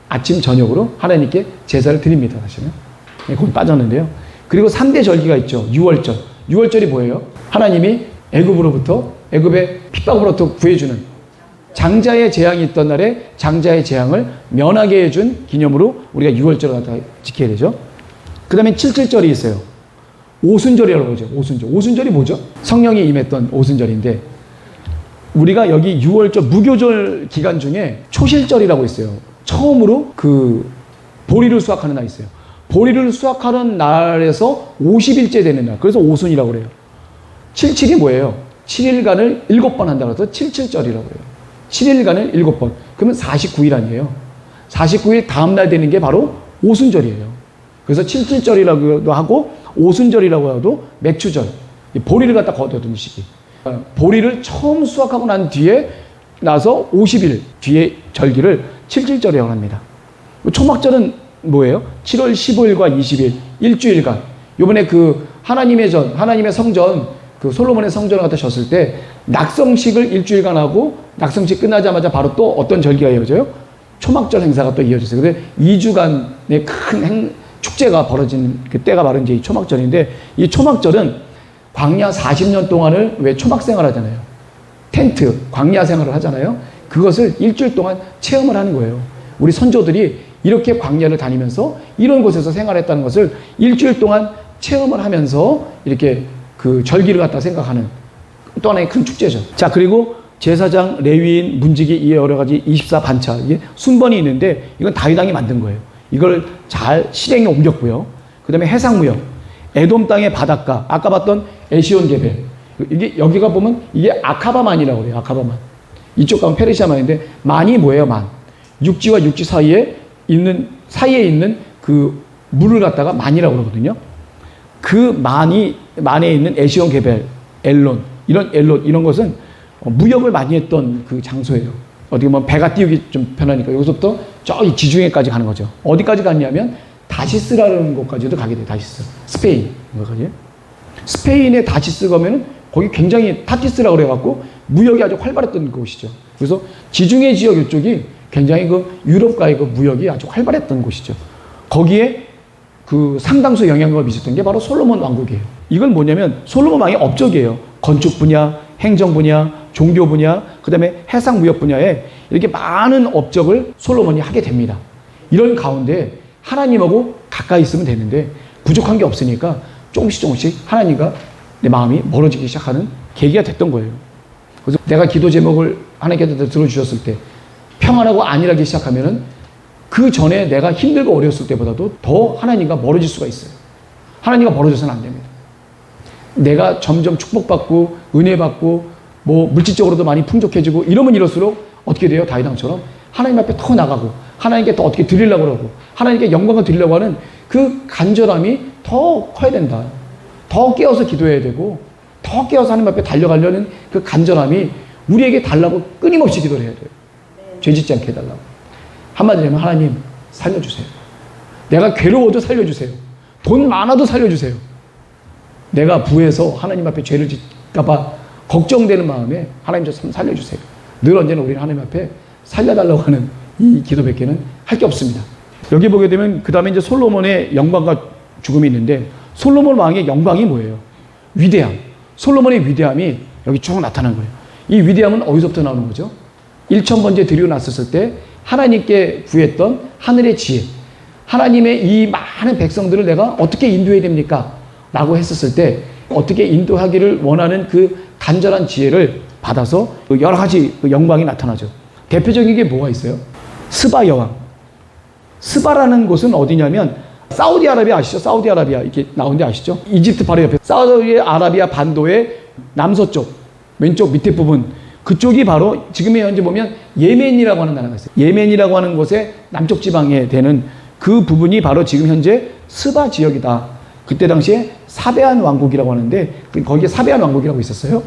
Speaker 2: 아침, 저녁으로 하나님께 제사를 드립니다. 사실은. 거기 빠졌는데요. 그리고 3대 절기가 있죠. 6월절. 6월절이 뭐예요? 하나님이 애굽의 핍박으로부터 구해주는 장자의 재앙이 있던 날에 장자의 재앙을 면하게 해준 기념으로 우리가 6월절을 갖다 지켜야 되죠. 그 다음에 7.7절이 있어요. 오순절이라고 그러죠. 오순절이 뭐죠? 성령이 임했던 오순절인데 우리가 여기 6월절 무교절 기간 중에 초실절이라고 있어요. 처음으로 그 보리를 수확하는 날이 있어요. 보리를 수확하는 날에서 50일째 되는 날. 그래서 오순이라고 그래요. 77이 뭐예요? 7일간을 7번 한다고 해서 77절이라고 해요. 7일간을 7번. 그러면 49일 아니에요. 49일 다음 날 되는 게 바로 오순절이에요. 그래서 77절이라고도 하고 오순절이라고 해도 맥추절. 보리를 갖다 거두는 시기. 보리를 처음 수확하고 난 뒤에 나서 50일 뒤에 절기를 77절이라고 합니다. 초막절은 뭐예요? 7월 15일과 20일 일주일간. 이번에 그 하나님의 성전, 그 솔로몬의 성전을 갖다 졌을 때 낙성식을 일주일간 하고 낙성식 끝나자마자 바로 또 어떤 절기가 이어져요? 초막절 행사가 또 이어졌어요. 근데 2주간의 큰 축제가 벌어진 그 때가 바로 이제 이 초막절인데 이 초막절은 광야 40년 동안을 왜 초막 생활 하잖아요. 텐트, 광야 생활을 하잖아요. 그것을 일주일 동안 체험을 하는 거예요. 우리 선조들이 이렇게 광야를 다니면서 이런 곳에서 생활했다는 것을 일주일 동안 체험을 하면서 이렇게 그 절기를 갖다 생각하는 또 하나의 큰 축제죠. 자, 그리고 제사장, 레위인, 문지기, 이 여러 가지 24반차, 이게 순번이 있는데 이건 다윗 왕이 만든 거예요. 이걸 잘 실행에 옮겼고요. 그 다음에 해상무역, 에돔 땅의 바닷가, 아까 봤던 에시온 게벨. 이게 여기가 보면 이게 아카바만이라고 그래요. 아카바만. 이쪽 가면 페르시아만인데 만이 뭐예요? 만. 육지와 육지 사이에 있는 그 물을 갖다가 만이라고 그러거든요. 그 만에 있는 에시온 게벨, 엘론 이런 것은 무역을 많이 했던 그 장소예요. 어떻게 보면 배가 띄우기 좀 편하니까 여기서부터 저기 지중해까지 가는 거죠. 어디까지 갔냐면 다시스라는 곳까지도 가게 돼요. 다시스. 스페인. 스페인의 다시스 가면은 거기 굉장히 타티스라고 그래갖고 무역이 아주 활발했던 곳이죠. 그래서 지중해 지역 이쪽이 굉장히 그 유럽과의 그 무역이 아주 활발했던 곳이죠. 거기에 그 상당수 영향력을 미쳤던 게 바로 솔로몬 왕국이에요. 이건 뭐냐면 솔로몬 왕의 업적이에요. 건축 분야, 행정 분야, 종교 분야, 그 다음에 해상 무역 분야에 이렇게 많은 업적을 솔로몬이 하게 됩니다. 이런 가운데 하나님하고 가까이 있으면 되는데 부족한 게 없으니까 조금씩 하나님과 내 마음이 멀어지기 시작하는 계기가 됐던 거예요. 그래서 내가 기도 제목을 하나님께 들어주셨을 때 평안하고 안일하기 시작하면은 그 전에 내가 힘들고 어려웠을 때보다도 더 하나님과 멀어질 수가 있어요. 하나님과 멀어져서는 안 됩니다. 내가 점점 축복받고 은혜받고 뭐 물질적으로도 많이 풍족해지고 이러면 이럴수록 어떻게 돼요? 다윗 왕처럼 하나님 앞에 더 나가고 하나님께 더 어떻게 드리려고 그러고 하나님께 영광을 드리려고 하는 그 간절함이 더 커야 된다. 더 깨어서 기도해야 되고 더 깨어서 하나님 앞에 달려가려는 그 간절함이 우리에게 달라고 끊임없이 기도를 해야 돼요. 죄 짓지 않게 해달라고. 한마디로 하면 하나님 살려주세요. 내가 괴로워도 살려주세요. 돈 많아도 살려주세요. 내가 부해서 하나님 앞에 죄를 짓까봐 걱정되는 마음에 하나님 좀 살려주세요. 늘 언제나 우리는 하나님 앞에 살려달라고 하는 이 기도밖에는 할 게 없습니다. 여기 보게 되면 그 다음에 이제 솔로몬의 영광과 죽음이 있는데 솔로몬 왕의 영광이 뭐예요? 위대함. 솔로몬의 위대함이 여기 쭉 나타난 거예요. 이 위대함은 어디서부터 나오는 거죠? 1000번째 드리고 났었을 때 하나님께 구했던 하늘의 지혜. 하나님의 이 많은 백성들을 내가 어떻게 인도해야 됩니까? 라고 했었을 때 어떻게 인도하기를 원하는 그 간절한 지혜를 받아서 여러 가지 영광이 나타나죠. 대표적인 게 뭐가 있어요? 스바 여왕. 스바라는 곳은 어디냐면 사우디아라비아 아시죠? 사우디아라비아 이렇게 나오는데 아시죠? 이집트 바로 옆에 사우디아라비아 반도의 남서쪽 왼쪽 밑에 부분 그쪽이 바로 지금의 현재 보면 예멘이라고 하는 나라가 있어요. 예멘이라고 하는 곳에 남쪽 지방에 되는 그 부분이 바로 지금 현재 스바 지역이다. 그때 당시에 사베안 왕국이라고 하는데 거기에 사베안 왕국이라고 있었어요.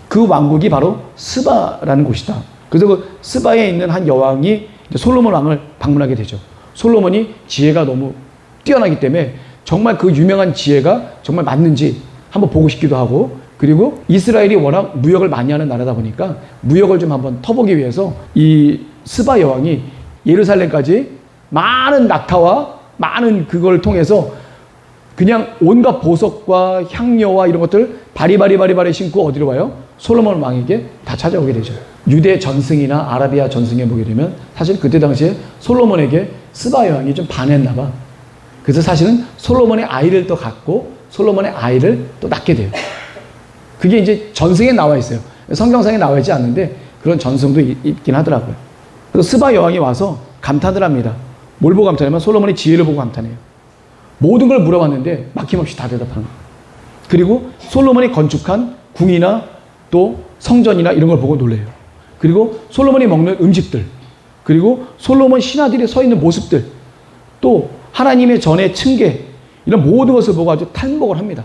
Speaker 2: 그 왕국이 바로 스바라는 곳이다. 그래서 그 스바에 있는 한 여왕이 솔로몬 왕을 방문하게 되죠. 솔로몬이 지혜가 너무 뛰어나기 때문에 정말 그 유명한 지혜가 정말 맞는지 한번 보고 싶기도 하고, 그리고 이스라엘이 워낙 무역을 많이 하는 나라다 보니까 무역을 좀 한번 터보기 위해서 이 스바 여왕이 예루살렘까지 많은 낙타와 많은 그걸 통해서 그냥 온갖 보석과 향료와 이런 것들 바리바리 신고 어디로 와요? 솔로몬 왕에게 다 찾아오게 되죠. 유대 전승이나 아라비아 전승에 보게 되면 사실 그때 당시에 솔로몬에게 스바 여왕이 좀 반했나 봐. 그래서 사실은 솔로몬의 아이를 또 갖고 솔로몬의 아이를 또 낳게 돼요. 그게 이제 전승에 나와 있어요. 성경상에 나와 있지 않는데 그런 전승도 있긴 하더라고요. 그래서 스바 여왕이 와서 감탄을 합니다. 뭘 보고 감탄하면 솔로몬의 지혜를 보고 감탄해요. 모든 걸 물어봤는데 막힘없이 다 대답하는 거예요. 그리고 솔로몬이 건축한 궁이나 또 성전이나 이런 걸 보고 놀래요. 그리고 솔로몬이 먹는 음식들, 그리고 솔로몬 신하들이 서 있는 모습들, 또 하나님의 전의 층계, 이런 모든 것을 보고 아주 탈목을 합니다.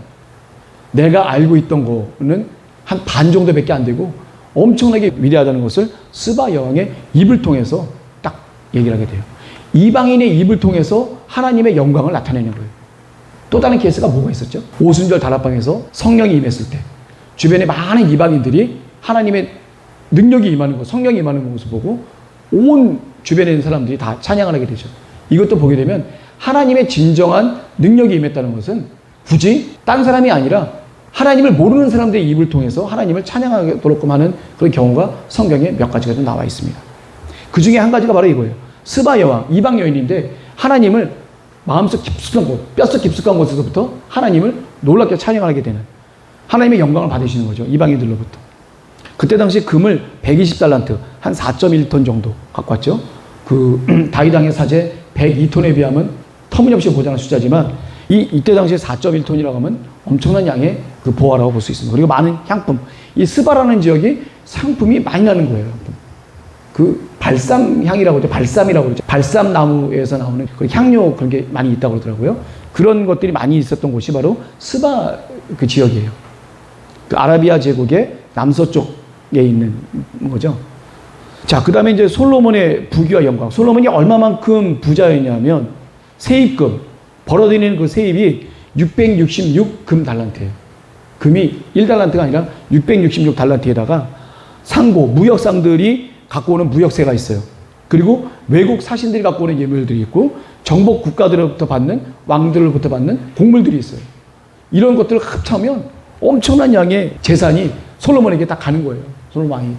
Speaker 2: 내가 알고 있던 거는 한 반 정도밖에 안 되고 엄청나게 위대하다는 것을 스바 여왕의 입을 통해서 딱 얘기를 하게 돼요. 이방인의 입을 통해서 하나님의 영광을 나타내는 거예요. 또 다른 케이스가 뭐가 있었죠? 오순절 다락방에서 성령이 임했을 때 주변에 많은 이방인들이 하나님의 능력이 임하는 것, 성령이 임하는 것을 보고 온 주변에 있는 사람들이 다 찬양을 하게 되죠. 이것도 보게 되면 하나님의 진정한 능력이 임했다는 것은 굳이 딴 사람이 아니라 하나님을 모르는 사람들의 입을 통해서 하나님을 찬양하도록 하는 그런 경우가 성경에 몇 가지가 좀 나와 있습니다. 그 중에 한 가지가 바로 이거예요. 스바 여왕, 이방 여인인데 하나님을 마음속 깊숙한 곳, 뼛속 깊숙한 곳에서부터 하나님을 놀랍게 찬양하게 되는, 하나님의 영광을 받으시는 거죠. 이방인들로부터. 그때 당시 금을 120달란트, 한 4.1톤 정도 갖고 왔죠. 그 다윗 왕의 사제 102톤에 비하면 터무니없이 보장한 숫자지만 이때 당시에 4.1톤이라고 하면 엄청난 양의 그 보화라고 볼 수 있습니다. 그리고 많은 향품. 이 스바라는 지역이 상품이 많이 나는 거예요. 그 발삼 향이라고 그러죠. 발삼이라고 그러죠. 발삼 나무에서 나오는 그 향료 그런 게 많이 있다고 그러더라고요. 그런 것들이 많이 있었던 곳이 바로 스바 그 지역이에요. 그 아라비아 제국의 남서쪽에 있는 거죠. 자, 그 다음에 이제 솔로몬의 부귀와 영광. 솔로몬이 얼마만큼 부자였냐면 세입금, 벌어들이는 그 세입이 666금 달란트예요. 금이 1달란트가 아니라 666달란트에다가 상고, 무역상들이 갖고 오는 무역세가 있어요. 그리고 외국 사신들이 갖고 오는 예물들이 있고 정복 국가들로부터 받는, 왕들로부터 받는 곡물들이 있어요. 이런 것들을 합치면 엄청난 양의 재산이 솔로몬에게 딱 가는 거예요. 솔로몬 왕에게.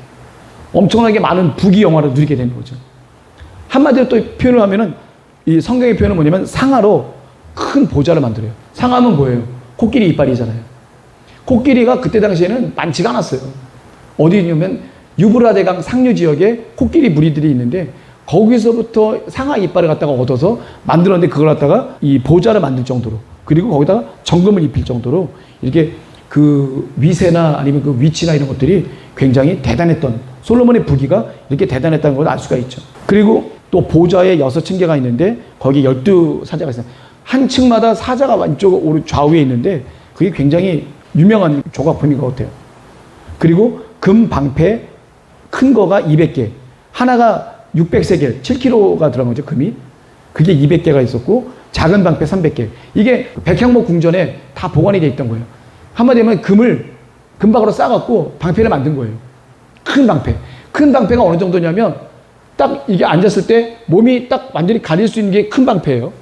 Speaker 2: 엄청나게 많은 부귀 영화를 누리게 되는 거죠. 한마디로 또 표현을 하면은 이 성경의 표현은 뭐냐면 상하로 큰 보좌를 만들어요. 상하면 뭐예요? 코끼리 이빨이잖아요. 코끼리가 그때 당시에는 많지가 않았어요. 어디냐면 유브라데강 상류 지역에 코끼리 무리들이 있는데 거기서부터 상하 이빨을 갖다가 얻어서 만들었는데 그걸 갖다가 이 보좌를 만들 정도로, 그리고 거기다가 정금을 입힐 정도로 이렇게 그 위세나 아니면 그 위치나 이런 것들이 굉장히 대단했던, 솔로몬의 부귀가 이렇게 대단했다는 걸 알 수가 있죠. 그리고 또 보좌에 6층계가 있는데 거기에 12사자가 있어요. 한 층마다 사자가 왼쪽 오른 좌우에 있는데 그게 굉장히 유명한 조각품인 것 같아요. 그리고 금 방패 큰 거가 200개, 하나가 600세겔, 7kg가 들어간 거죠, 금이. 그게 200개가 있었고 작은 방패 300개. 이게 백향목 궁전에 다 보관이 돼 있던 거예요. 한마디로 하면 금을 금박으로 싸갖고 방패를 만든 거예요. 큰 방패. 큰 방패가 어느 정도냐면 딱 이게 앉았을 때 몸이 딱 완전히 가릴 수 있는 게 큰 방패예요.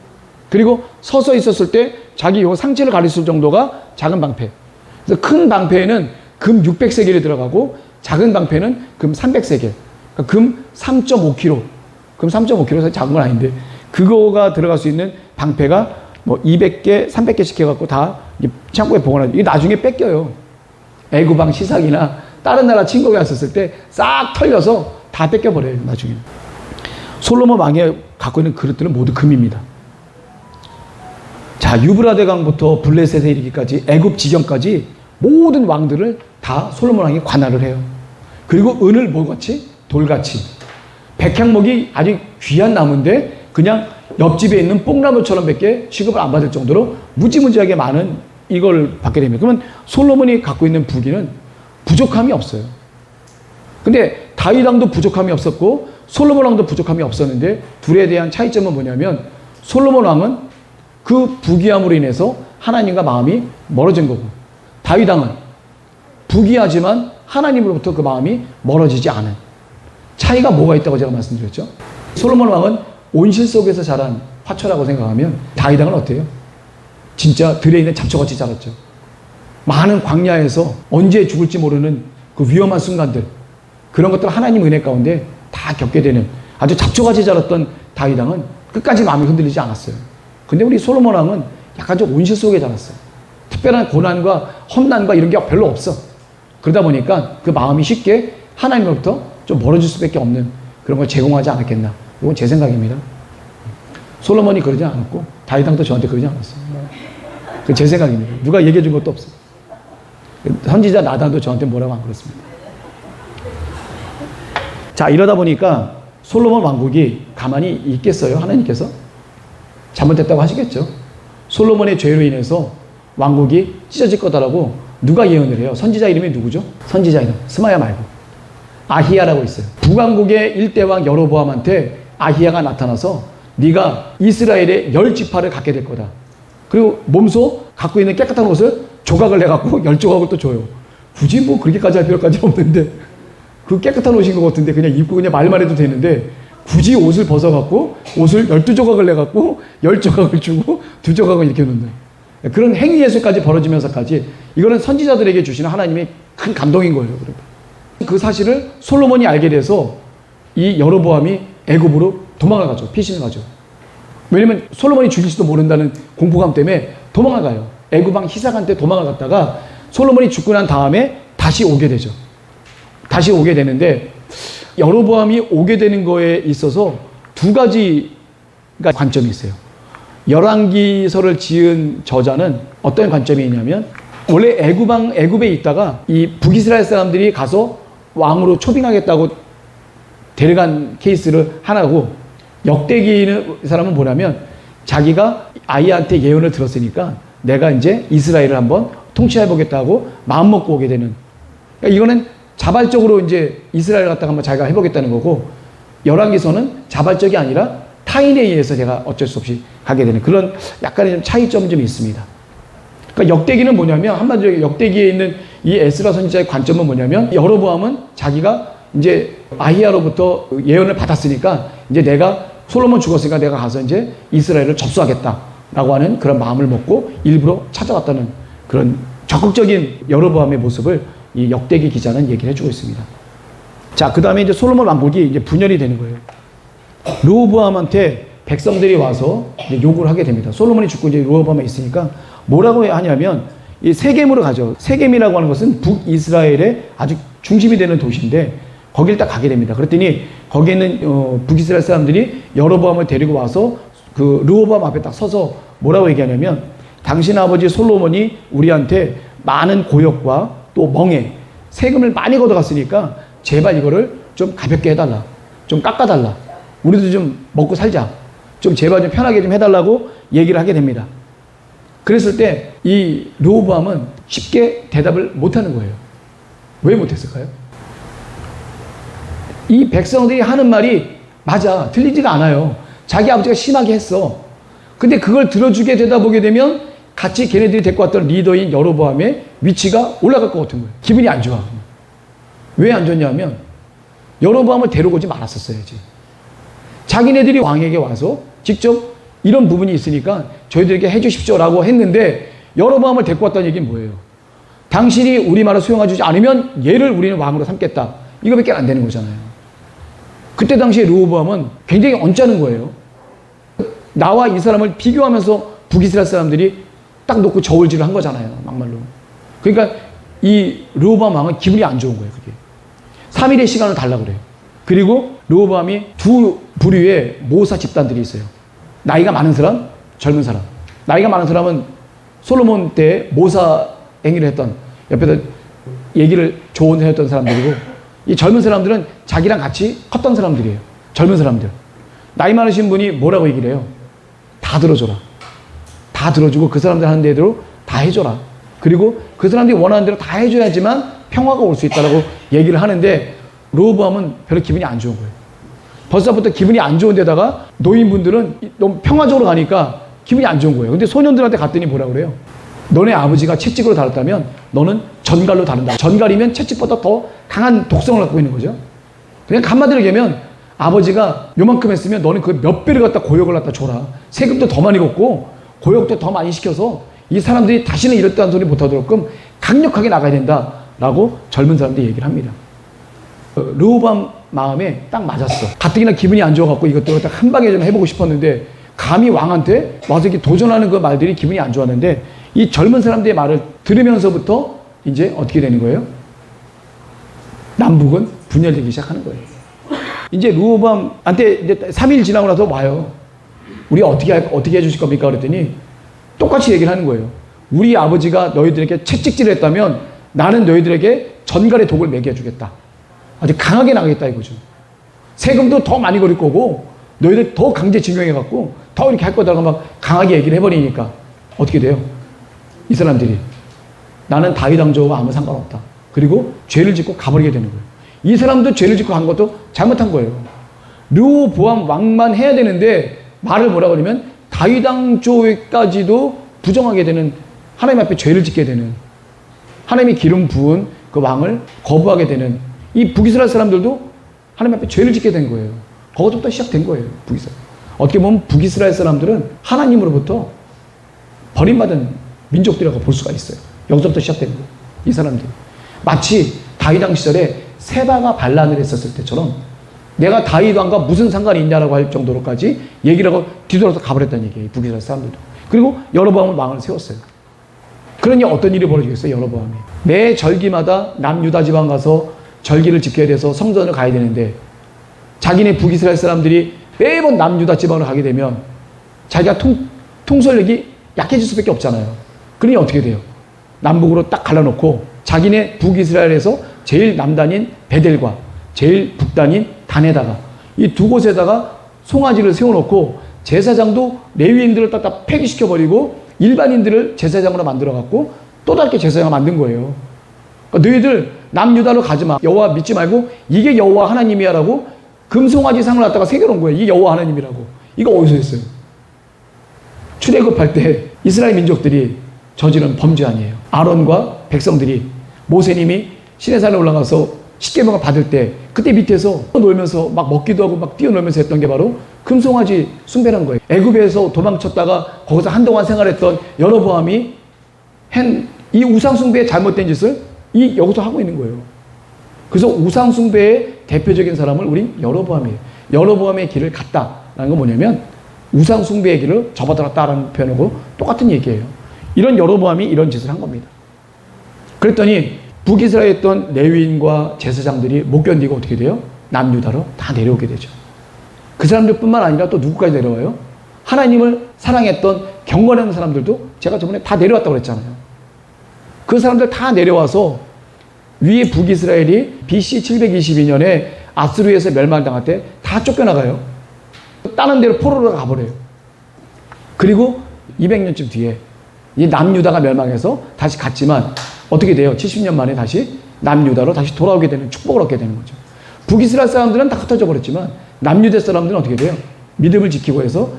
Speaker 2: 그리고 서서 있었을 때 자기 요 상체를 가릴 수 정도가 작은 방패. 그래서 큰 방패에는 금 600세겔이 들어가고 작은 방패는 금 300세겔. 그러니까 금 3.5kg. 금 3.5kg에서 작은 건 아닌데 그거가 들어갈 수 있는 방패가 뭐 200개, 300개씩 해갖고 다 창고에 보관하죠. 이게 나중에 뺏겨요. 애구방 시상이나 다른 나라 침공이 왔었을 때 싹 털려서 다 뺏겨버려요, 나중에. 솔로몬 왕이 갖고 있는 그릇들은 모두 금입니다. 자, 유브라데 강부터 블레셋에 이르기까지 애굽 지경까지 모든 왕들을 다 솔로몬 왕이 관할을 해요. 그리고 은을 뭐같이? 돌같이. 백향목이 아주 귀한 나무인데 그냥 옆집에 있는 뽕나무처럼 밖에 취급을 안 받을 정도로 무지무지하게 많은 이걸 받게 됩니다. 그러면 솔로몬이 갖고 있는 부귀는 부족함이 없어요. 근데 다윗 왕도 부족함이 없었고 솔로몬 왕도 부족함이 없었는데 둘에 대한 차이점은 뭐냐면 솔로몬 왕은 그 부귀함으로 인해서 하나님과 마음이 멀어진 거고 다윗 왕은 부귀하지만 하나님으로부터 그 마음이 멀어지지 않은 차이가 뭐가 있다고 제가 말씀드렸죠. 솔로몬 왕은 온실 속에서 자란 화초라고 생각하면 다윗 왕은 어때요? 진짜 들에 있는 잡초같이 자랐죠. 많은 광야에서 언제 죽을지 모르는 그 위험한 순간들 그런 것들 하나님 은혜 가운데 다 겪게 되는 아주 잡초같이 자랐던 다윗 왕은 끝까지 마음이 흔들리지 않았어요. 근데 우리 솔로몬 왕은 약간 좀 온실 속에 자랐어요. 특별한 고난과 험난과 이런 게 별로 없어. 그러다 보니까 그 마음이 쉽게 하나님으로부터 좀 멀어질 수밖에 없는 그런 걸 제공하지 않았겠나. 이건 제 생각입니다. 솔로몬이 그러지 않았고 다윗 왕도 저한테 그러지 않았어요. 그 제 생각입니다. 누가 얘기해 준 것도 없어요. 선지자 나단도 저한테 뭐라고 안 그렇습니다. 자, 이러다 보니까 솔로몬 왕국이 가만히 있겠어요? 하나님께서? 잘못됐다고 하시겠죠? 솔로몬의 죄로 인해서 왕국이 찢어질 거다라고 누가 예언을 해요? 선지자 이름이 누구죠? 선지자 이름. 스마야 말고. 아히야라고 있어요. 북왕국의 1대 왕 여로보암한테 아히야가 나타나서 네가 이스라엘의 10지파를 갖게 될 거다. 그리고 몸소 갖고 있는 깨끗한 옷을 조각을 내갖고 10조각을 또 줘요. 굳이 뭐 그렇게까지 할 필요까지 없는데 그 깨끗한 옷인 것 같은데 그냥 입고 그냥 말만 해도 되는데 굳이 옷을 벗어갖고 옷을 12조각을 내갖고 10조각을 주고 2조각을 이렇게 놓는 그런 행위 예술까지 벌어지면서까지 이거는 선지자들에게 주시는 하나님의 큰 감동인 거예요. 그 사실을 솔로몬이 알게 돼서 이 여로보암이 애굽으로 도망을 가죠. 피신을 가죠. 왜냐면 솔로몬이 죽일지도 모른다는 공포감 때문에 도망을 가요. 애굽 왕 히삭한테 도망을 갔다가 솔로몬이 죽고 난 다음에 다시 오게 되죠. 다시 오게 되는데 여로보암이 오게 되는 거에 있어서 두 가지가 관점이 있어요. 열왕기서를 지은 저자는 어떤 관점이 있냐면 원래 애굽에 있다가 이 북이스라엘 사람들이 가서 왕으로 초빙하겠다고 데려간 케이스를 하나고 역대기는 사람은 뭐냐면 자기가 아이한테 예언을 들었으니까 내가 이제 이스라엘을 한번 통치해보겠다고 마음먹고 오게 되는 그러니까 이거는 자발적으로 이제 이스라엘 갔다가 한번 자기가 해보겠다는 거고 열왕기서는 자발적이 아니라 타인에 의해서 제가 어쩔 수 없이 가게 되는 그런 약간의 좀 차이점이 좀 있습니다. 그러니까 역대기는 뭐냐면 한마디로 역대기에 있는 이 에스라 선지자의 관점은 뭐냐면 여로보암은 자기가 이제 아히야로부터 예언을 받았으니까 이제 내가 솔로몬 죽었으니까 내가 가서 이제 이스라엘을 접수하겠다라고 하는 그런 마음을 먹고 일부러 찾아갔다는 그런 적극적인 여로보암의 모습을 이 역대기 기자는 얘기를 해주고 있습니다. 자, 그 다음에 이제 솔로몬 왕국이 이제 분열이 되는 거예요. 르호보암한테 백성들이 와서 이제 요구를 하게 됩니다. 솔로몬이 죽고 이제 르호보암에 있으니까 뭐라고 하냐면 이 세겜으로 가죠. 세겜이라고 하는 것은 북이스라엘의 아주 중심이 되는 도시인데 거길 딱 가게 됩니다. 그랬더니 거기에 있는 북이스라엘 사람들이 여로보암을 데리고 와서 그 르호보암 앞에 딱 서서 뭐라고 얘기하냐면 당신 아버지 솔로몬이 우리한테 많은 고역과 또 멍에 세금을 많이 걷어갔으니까 제발 이거를 좀 가볍게 해달라. 좀 깎아달라. 우리도 좀 먹고 살자. 좀 제발 좀 편하게 좀 해달라고 얘기를 하게 됩니다. 그랬을 때 이 르호보암은 쉽게 대답을 못하는 거예요. 왜 못했을까요? 이 백성들이 하는 말이 맞아. 틀리지가 않아요. 자기 아버지가 심하게 했어. 근데 그걸 들어주게 되다 보게 되면 같이 걔네들이 데리고 왔던 리더인 여로보암의 위치가 올라갈 것 같은 거예요. 기분이 안 좋아. 왜 안 좋냐면 여로보암을 데리고 오지 말았었어야지. 자기네들이 왕에게 와서 직접 이런 부분이 있으니까 저희들에게 해주십시오라고 했는데 여로보암을 데리고 왔다는 얘기는 뭐예요? 당신이 우리 말을 수용해주지 않으면 얘를 우리는 왕으로 삼겠다. 이거밖에 안 되는 거잖아요. 그때 당시에 르호보암은 굉장히 언짢은 거예요. 나와 이 사람을 비교하면서 북이스라엘 사람들이 딱 놓고 저울질을 한 거잖아요. 막말로. 그러니까 이 르호보암 왕은 기분이 안 좋은 거예요. 그게 3일의 시간을 달라고 그래요. 그리고 르호보암이 두 부류의 모사 집단들이 있어요. 나이가 많은 사람, 젊은 사람. 나이가 많은 사람은 솔로몬 때 모사 행위를 했던 옆에서 얘기를 조언했던 사람들이고 이 젊은 사람들은 자기랑 같이 컸던 사람들이에요. 젊은 사람들. 나이 많으신 분이 뭐라고 얘기를 해요? 다 들어줘라. 다 들어주고 그 사람들 하는 대로 다 해줘라. 그리고 그 사람들이 원하는 대로 다 해줘야지만 평화가 올 수 있다라고 얘기를 하는데 르호보암은 별로 기분이 안 좋은 거예요. 벌써부터 기분이 안 좋은 데다가 노인분들은 너무 평화적으로 가니까 기분이 안 좋은 거예요. 근데 소년들한테 갔더니 뭐라 그래요? 너네 아버지가 채찍으로 다뤘다면 너는 전갈로 다룬다. 전갈이면 채찍보다 더 강한 독성을 갖고 있는 거죠. 그냥 한마디로 얘기하면 아버지가 요만큼 했으면 너는 그 몇 배를 갖다 고역을 갖다 줘라. 세금도 더 많이 걷고 고역도 더 많이 시켜서 이 사람들이 다시는 이랬다는 소리 못하도록끔 강력하게 나가야 된다라고 젊은 사람들이 얘기를 합니다. 르호보암 마음에 딱 맞았어. 가뜩이나 기분이 안 좋아갖고 이것도 딱 한 방에 좀 해보고 싶었는데 감히 왕한테 와서 이렇게 도전하는 그 말들이 기분이 안 좋았는데 이 젊은 사람들의 말을 들으면서부터 이제 어떻게 되는 거예요? 남북은 분열되기 시작하는 거예요. 이제 르호보암한테 이제 3일 지나고 나서 와요. 우리 어떻게 해주실 겁니까? 그랬더니 똑같이 얘기를 하는 거예요. 우리 아버지가 너희들에게 채찍질을 했다면 나는 너희들에게 전갈의 독을 먹여주겠다. 아주 강하게 나가겠다 이거죠. 세금도 더 많이 거릴 거고 너희들 더 강제징용해갖고 더 이렇게 할 거다가 막 강하게 얘기를 해버리니까 어떻게 돼요? 이 사람들이 나는 다윗 왕조와 아무 상관없다. 그리고 죄를 짓고 가버리게 되는 거예요. 이 사람도 죄를 짓고 간 것도 잘못한 거예요. 르호보암 왕만 해야 되는데 말을 뭐라고 하냐면 다윗 왕조까지도 부정하게 되는 하나님 앞에 죄를 짓게 되는 하나님이 기름 부은 그 왕을 거부하게 되는 이 북이스라엘 사람들도 하나님 앞에 죄를 짓게 된 거예요. 거기서부터 시작된 거예요. 북이스라엘. 어떻게 보면 북이스라엘 사람들은 하나님으로부터 버림받은 민족들이라고 볼 수가 있어요. 여기서부터 시작된 거예요. 이 사람들이. 마치 다윗 왕 시절에 세바가 반란을 했었을 때처럼 내가 다윗 왕과 무슨 상관이 있냐라고 할 정도로까지 얘기를 하고 뒤돌아서 가버렸다는 얘기예요. 북이스라엘 사람들도. 그리고 여로보암을 왕을 세웠어요. 그러니 어떤 일이 벌어지겠어요? 여로보암이. 매 절기마다 남유다 지방 가서 절기를 지켜야 돼서 성전을 가야 되는데 자기네 북이스라엘 사람들이 매번 남유다 지방으로 가게 되면 자기가 통솔력이 약해질 수밖에 없잖아요. 그러니 어떻게 돼요? 남북으로 딱 갈라놓고 자기네 북이스라엘에서 제일 남단인 베델과 제일 북단인 단에다가 이 두 곳에다가 송아지를 세워놓고 제사장도 레위인들을 딱 폐기시켜버리고 일반인들을 제사장으로 만들어갖고 또 다르게 제사장을 만든 거예요. 그러니까 너희들 남유다로 가지마. 여호와 믿지 말고 이게 여호와 하나님이야 라고 금송아지 상을 갖다가 새겨놓은 거예요. 이게 여호와 하나님이라고. 이거 어디서 했어요? 출애굽할 때 이스라엘 민족들이 저지른 범죄 아니에요. 아론과 백성들이 모세님이 시내산에 올라가서 십계명을 받을 때 그때 밑에서 놀면서 막 먹기도 하고 막 뛰어놀면서 했던 게 바로 금송아지 숭배란 거예요. 애굽에서 도망쳤다가 거기서 한동안 생활했던 여로보암이 한 이 우상숭배의 잘못된 짓을 여기서 하고 있는 거예요. 그래서 우상숭배의 대표적인 사람을 우린 여로보암이에요. 여로보암의 길을 갔다라는 건 뭐냐면 우상숭배의 길을 접어들었다라는 표현하고 똑같은 얘기예요. 이런 여로보암이 이런 짓을 한 겁니다. 그랬더니 북이스라엘에 있던 레위인과 제사장들이 못 견디고 어떻게 돼요? 남유다로 다 내려오게 되죠. 그 사람들뿐만 아니라 또 누구까지 내려와요? 하나님을 사랑했던 경건한 사람들도 제가 저번에 다 내려왔다고 그랬잖아요. 그 사람들 다 내려와서 위에 북이스라엘이 BC 722년에 아스루에서 멸망당할 때 다 쫓겨나가요. 다른 데로 포로로 가버려요. 그리고 200년쯤 뒤에 이 남유다가 멸망해서 다시 갔지만 어떻게 돼요? 70년 만에 다시 남유다로 다시 돌아오게 되는 축복을 얻게 되는 거죠. 북이스라엘 사람들은 다 흩어져 버렸지만 남유다 사람들은 어떻게 돼요? 믿음을 지키고 해서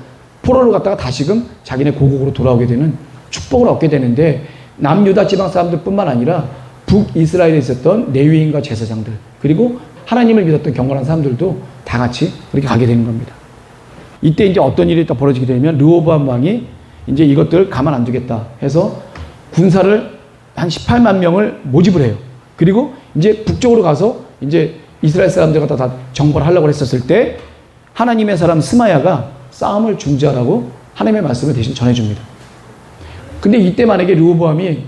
Speaker 2: 포로를 갔다가 다시금 자기네 고국으로 돌아오게 되는 축복을 얻게 되는데 남유다 지방 사람들뿐만 아니라 북이스라엘에 있었던 레위인과 제사장들 그리고 하나님을 믿었던 경건한 사람들도 다 같이 그렇게 가게 되는 겁니다. 이때 이제 어떤 일이 또 벌어지게 되면 르호보암 왕이 이제 이것들 가만 안 두겠다 해서 군사를 한 18만 명을 모집을 해요. 그리고 이제 북쪽으로 가서 이제 이스라엘 사람들 갖다 다 정벌을 하려고 했었을 때 하나님의 사람 스마야가 싸움을 중지하라고 하나님의 말씀을 대신 전해줍니다. 근데 이때 만약에 르호보암이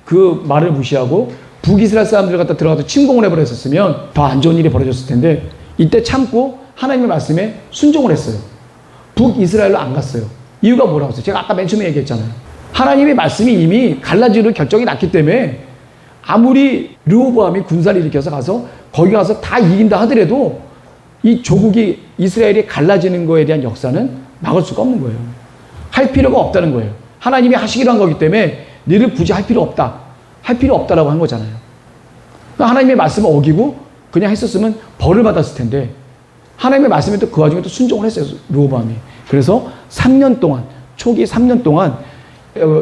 Speaker 2: 그 말을 무시하고 북이스라엘 사람들 갖다 들어가서 침공을 해버렸었으면 더 안 좋은 일이 벌어졌을 텐데 이때 참고 하나님의 말씀에 순종을 했어요. 북이스라엘로 안 갔어요. 이유가 뭐라고 했어요? 제가 아까 맨 처음에 얘기했잖아요. 하나님의 말씀이 이미 갈라지는 결정이 났기 때문에 아무리 르호보암이 군사를 일으켜서 가서 거기 가서 다 이긴다 하더라도 이 조국이 이스라엘이 갈라지는 거에 대한 역사는 막을 수가 없는 거예요. 할 필요가 없다는 거예요. 하나님이 하시기로 한 거기 때문에 너를 굳이 할 필요 없다. 할 필요 없다라고 한 거잖아요. 그러니까 하나님의 말씀을 어기고 그냥 했었으면 벌을 받았을 텐데 하나님의 말씀에 또 그 와중에 또 순종을 했어요. 르호보암이. 그래서 3년 동안 초기 3년 동안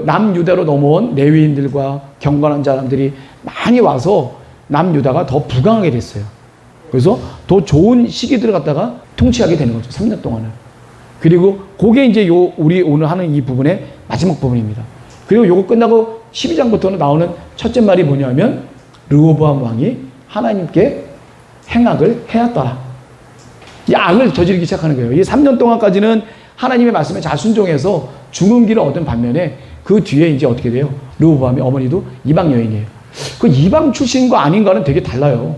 Speaker 2: 남유다로 넘어온 레위인들과 경건한 사람들이 많이 와서 남유다가 더 부강하게 됐어요. 그래서 더 좋은 시기들을 갖다가 통치하게 되는 거죠. 3년 동안을. 그리고 그게 이제 우리 오늘 하는 이 부분의 마지막 부분입니다. 그리고 요거 끝나고 12장부터는 나오는 첫째 말이 뭐냐면 르호보암 왕이 하나님께 행악을 해왔더라. 이 악을 저지르기 시작하는 거예요. 이 3년 동안까지는 하나님의 말씀에 잘 순종해서 죽은 길을 얻은 반면에 그 뒤에 이제 어떻게 돼요? 르호보암의 어머니도 이방 여인이에요. 그 이방 출신과 아닌가는 되게 달라요.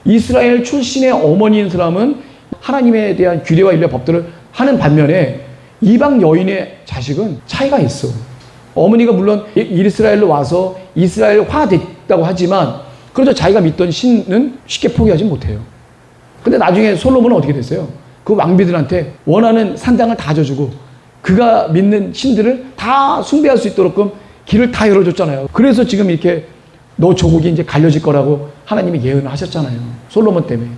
Speaker 2: 이스라엘 출신의 어머니인 사람은 하나님에 대한 규례와 율례 법들을 하는 반면에 이방 여인의 자식은 차이가 있어. 어머니가 물론 이스라엘로 와서 이스라엘화 됐다고 하지만 그래도 자기가 믿던 신은 쉽게 포기하지 못해요. 근데 나중에 솔로몬은 어떻게 됐어요? 그 왕비들한테 원하는 산당을 다 줘주고 그가 믿는 신들을 다 숭배할 수 있도록 길을 다 열어줬잖아요. 그래서 지금 이렇게 너 조국이 이제 갈려질 거라고 하나님이 예언을 하셨잖아요. 솔로몬 때문에.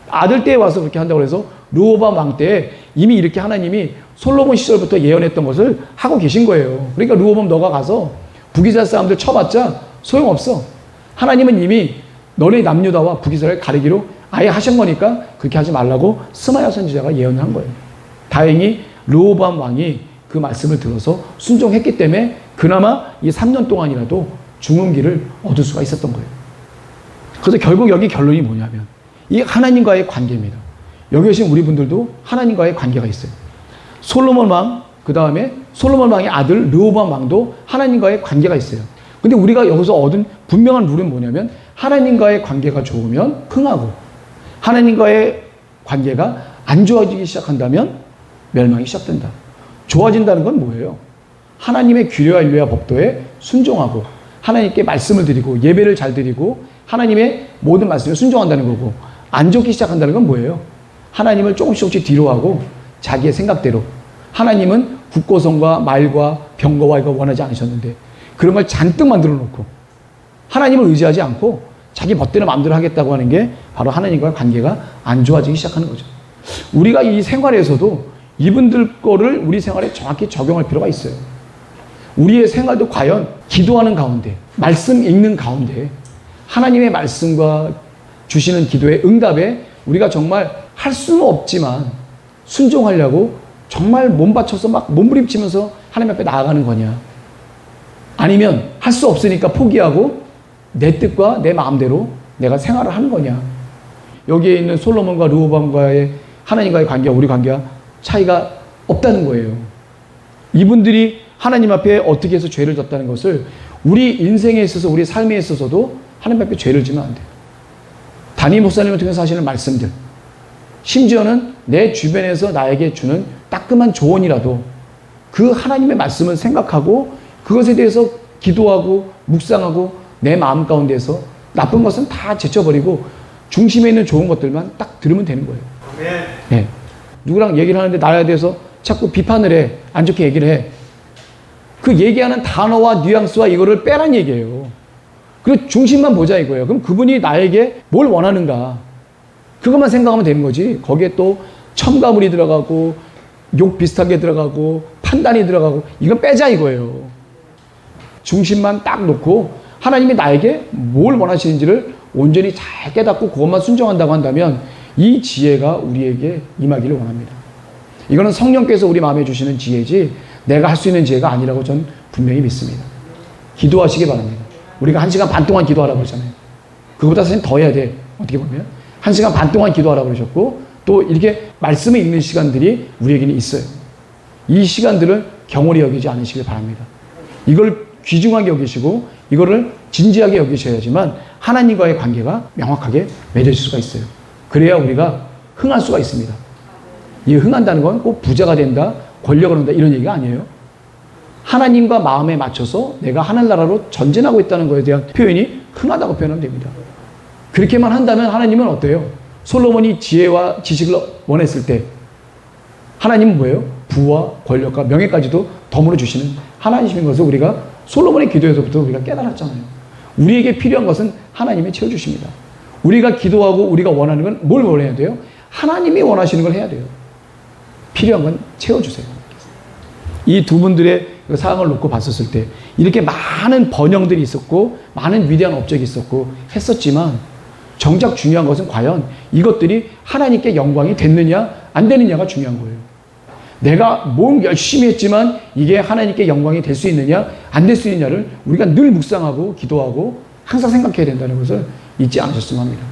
Speaker 2: 아들 때에 와서 그렇게 한다고 해서 르호보암 왕 때에 이미 이렇게 하나님이 솔로몬 시절부터 예언했던 것을 하고 계신 거예요. 그러니까 르호보암 너가 가서 북이스라엘 사람들 쳐봤자 소용없어. 하나님은 이미 너네 남유다와 북이스라엘 가리기로 아예 하신 거니까 그렇게 하지 말라고 스마야 선지자가 예언을 한 거예요. 다행히 르호보암 왕이 그 말씀을 들어서 순종했기 때문에 그나마 이 3년 동안이라도 죽은 길을 얻을 수가 있었던 거예요. 그래서 결국 여기 결론이 뭐냐면 이 하나님과의 관계입니다. 여기 계신 우리 분들도 하나님과의 관계가 있어요. 솔로몬 왕, 그 다음에 솔로몬 왕의 아들 르호보암 왕도 하나님과의 관계가 있어요. 근데 우리가 여기서 얻은 분명한 룰은 뭐냐면 하나님과의 관계가 좋으면 흥하고 하나님과의 관계가 안 좋아지기 시작한다면 멸망이 시작된다. 좋아진다는 건 뭐예요? 하나님의 규례와 율례와 법도에 순종하고 하나님께 말씀을 드리고 예배를 잘 드리고 하나님의 모든 말씀에 순종한다는 거고 안 좋기 시작한다는 건 뭐예요? 하나님을 조금씩 뒤로 하고 자기의 생각대로 하나님은 국고성과 말과 병거와 이거 원하지 않으셨는데 그런 걸 잔뜩 만들어 놓고 하나님을 의지하지 않고 자기 멋대로 마음대로 하겠다고 하는 게 바로 하나님과의 관계가 안 좋아지기 시작하는 거죠. 우리가 이 생활에서도 이분들 거를 우리 생활에 정확히 적용할 필요가 있어요. 우리의 생활도 과연 기도하는 가운데 말씀 읽는 가운데 하나님의 말씀과 주시는 기도의 응답에 우리가 정말 할 수는 없지만 순종하려고 정말 몸 바쳐서 막 몸부림치면서 하나님 앞에 나아가는 거냐, 아니면 할 수 없으니까 포기하고 내 뜻과 내 마음대로 내가 생활을 하는 거냐. 여기에 있는 솔로몬과 르호보암과의 하나님과의 관계와 우리 관계가 차이가 없다는 거예요. 이분들이 하나님 앞에 어떻게 해서 죄를 졌다는 것을 우리 인생에 있어서 우리 삶에 있어서도 하나님 앞에 죄를 지면 안 돼요. 담임 목사님을 통해서 하시는 말씀들, 심지어는 내 주변에서 나에게 주는 따끔한 조언이라도 그 하나님의 말씀을 생각하고 그것에 대해서 기도하고 묵상하고 내 마음 가운데서 나쁜 것은 다 제쳐버리고 중심에 있는 좋은 것들만 딱 들으면 되는 거예요. 네. 누구랑 얘기를 하는데 나에 대해서 자꾸 비판을 해. 안 좋게 얘기를 해. 그 얘기하는 단어와 뉘앙스와 이거를 빼란 얘기예요. 그리고 중심만 보자 이거예요. 그럼 그분이 나에게 뭘 원하는가. 그것만 생각하면 되는 거지. 거기에 또 첨가물이 들어가고 욕 비슷하게 들어가고 판단이 들어가고 이건 빼자 이거예요. 중심만 딱 놓고 하나님이 나에게 뭘 원하시는지를 온전히 잘 깨닫고 그것만 순종한다고 한다면 이 지혜가 우리에게 임하기를 원합니다. 이거는 성령께서 우리 마음에 주시는 지혜지 내가 할 수 있는 지혜가 아니라고 전 분명히 믿습니다. 기도하시기 바랍니다. 우리가 1시간 반 동안 기도하라고 그러잖아요. 그거보다 사실 더 해야 돼. 어떻게 보면 1시간 반 동안 기도하라고 그러셨고 또 이렇게 말씀을 읽는 시간들이 우리에게는 있어요. 이 시간들을 경홀히 여기지 않으시길 바랍니다. 이걸 귀중하게 여기시고 이거를 진지하게 여기셔야지만 하나님과의 관계가 명확하게 맺어질 수가 있어요. 그래야 우리가 흥할 수가 있습니다. 이 흥한다는 건 꼭 부자가 된다, 권력을 얻는다 이런 얘기가 아니에요. 하나님과 마음에 맞춰서 내가 하늘나라로 전진하고 있다는 것에 대한 표현이 흥하다고 표현하면 됩니다. 그렇게만 한다면 하나님은 어때요? 솔로몬이 지혜와 지식을 원했을 때 하나님은 뭐예요? 부와 권력과 명예까지도 덤으로 주시는 하나님이신 것을 우리가 솔로몬의 기도에서부터 우리가 깨달았잖아요. 우리에게 필요한 것은 하나님이 채워주십니다. 우리가 기도하고 우리가 원하는 건 뭘 원해야 돼요? 하나님이 원하시는 걸 해야 돼요. 필요한 건 채워주세요. 이 두 분들의 그 상황을 놓고 봤었을 때 이렇게 많은 번영들이 있었고 많은 위대한 업적이 있었고 했었지만 정작 중요한 것은 과연 이것들이 하나님께 영광이 됐느냐 안 되느냐가 중요한 거예요. 내가 몸 열심히 했지만 이게 하나님께 영광이 될 수 있느냐 안 될 수 있느냐를 우리가 늘 묵상하고 기도하고 항상 생각해야 된다는 것을 잊지 않으셨으면 합니다.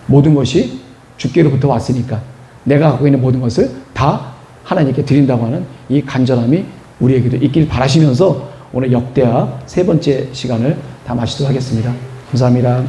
Speaker 2: 모든 것이 주께로부터 왔으니까 내가 갖고 있는 모든 것을 다 하나님께 드린다고 하는 이 간절함이 우리에게도 있길 바라시면서 오늘 역대하 3번째 시간을 다 마치도록 하겠습니다. 감사합니다.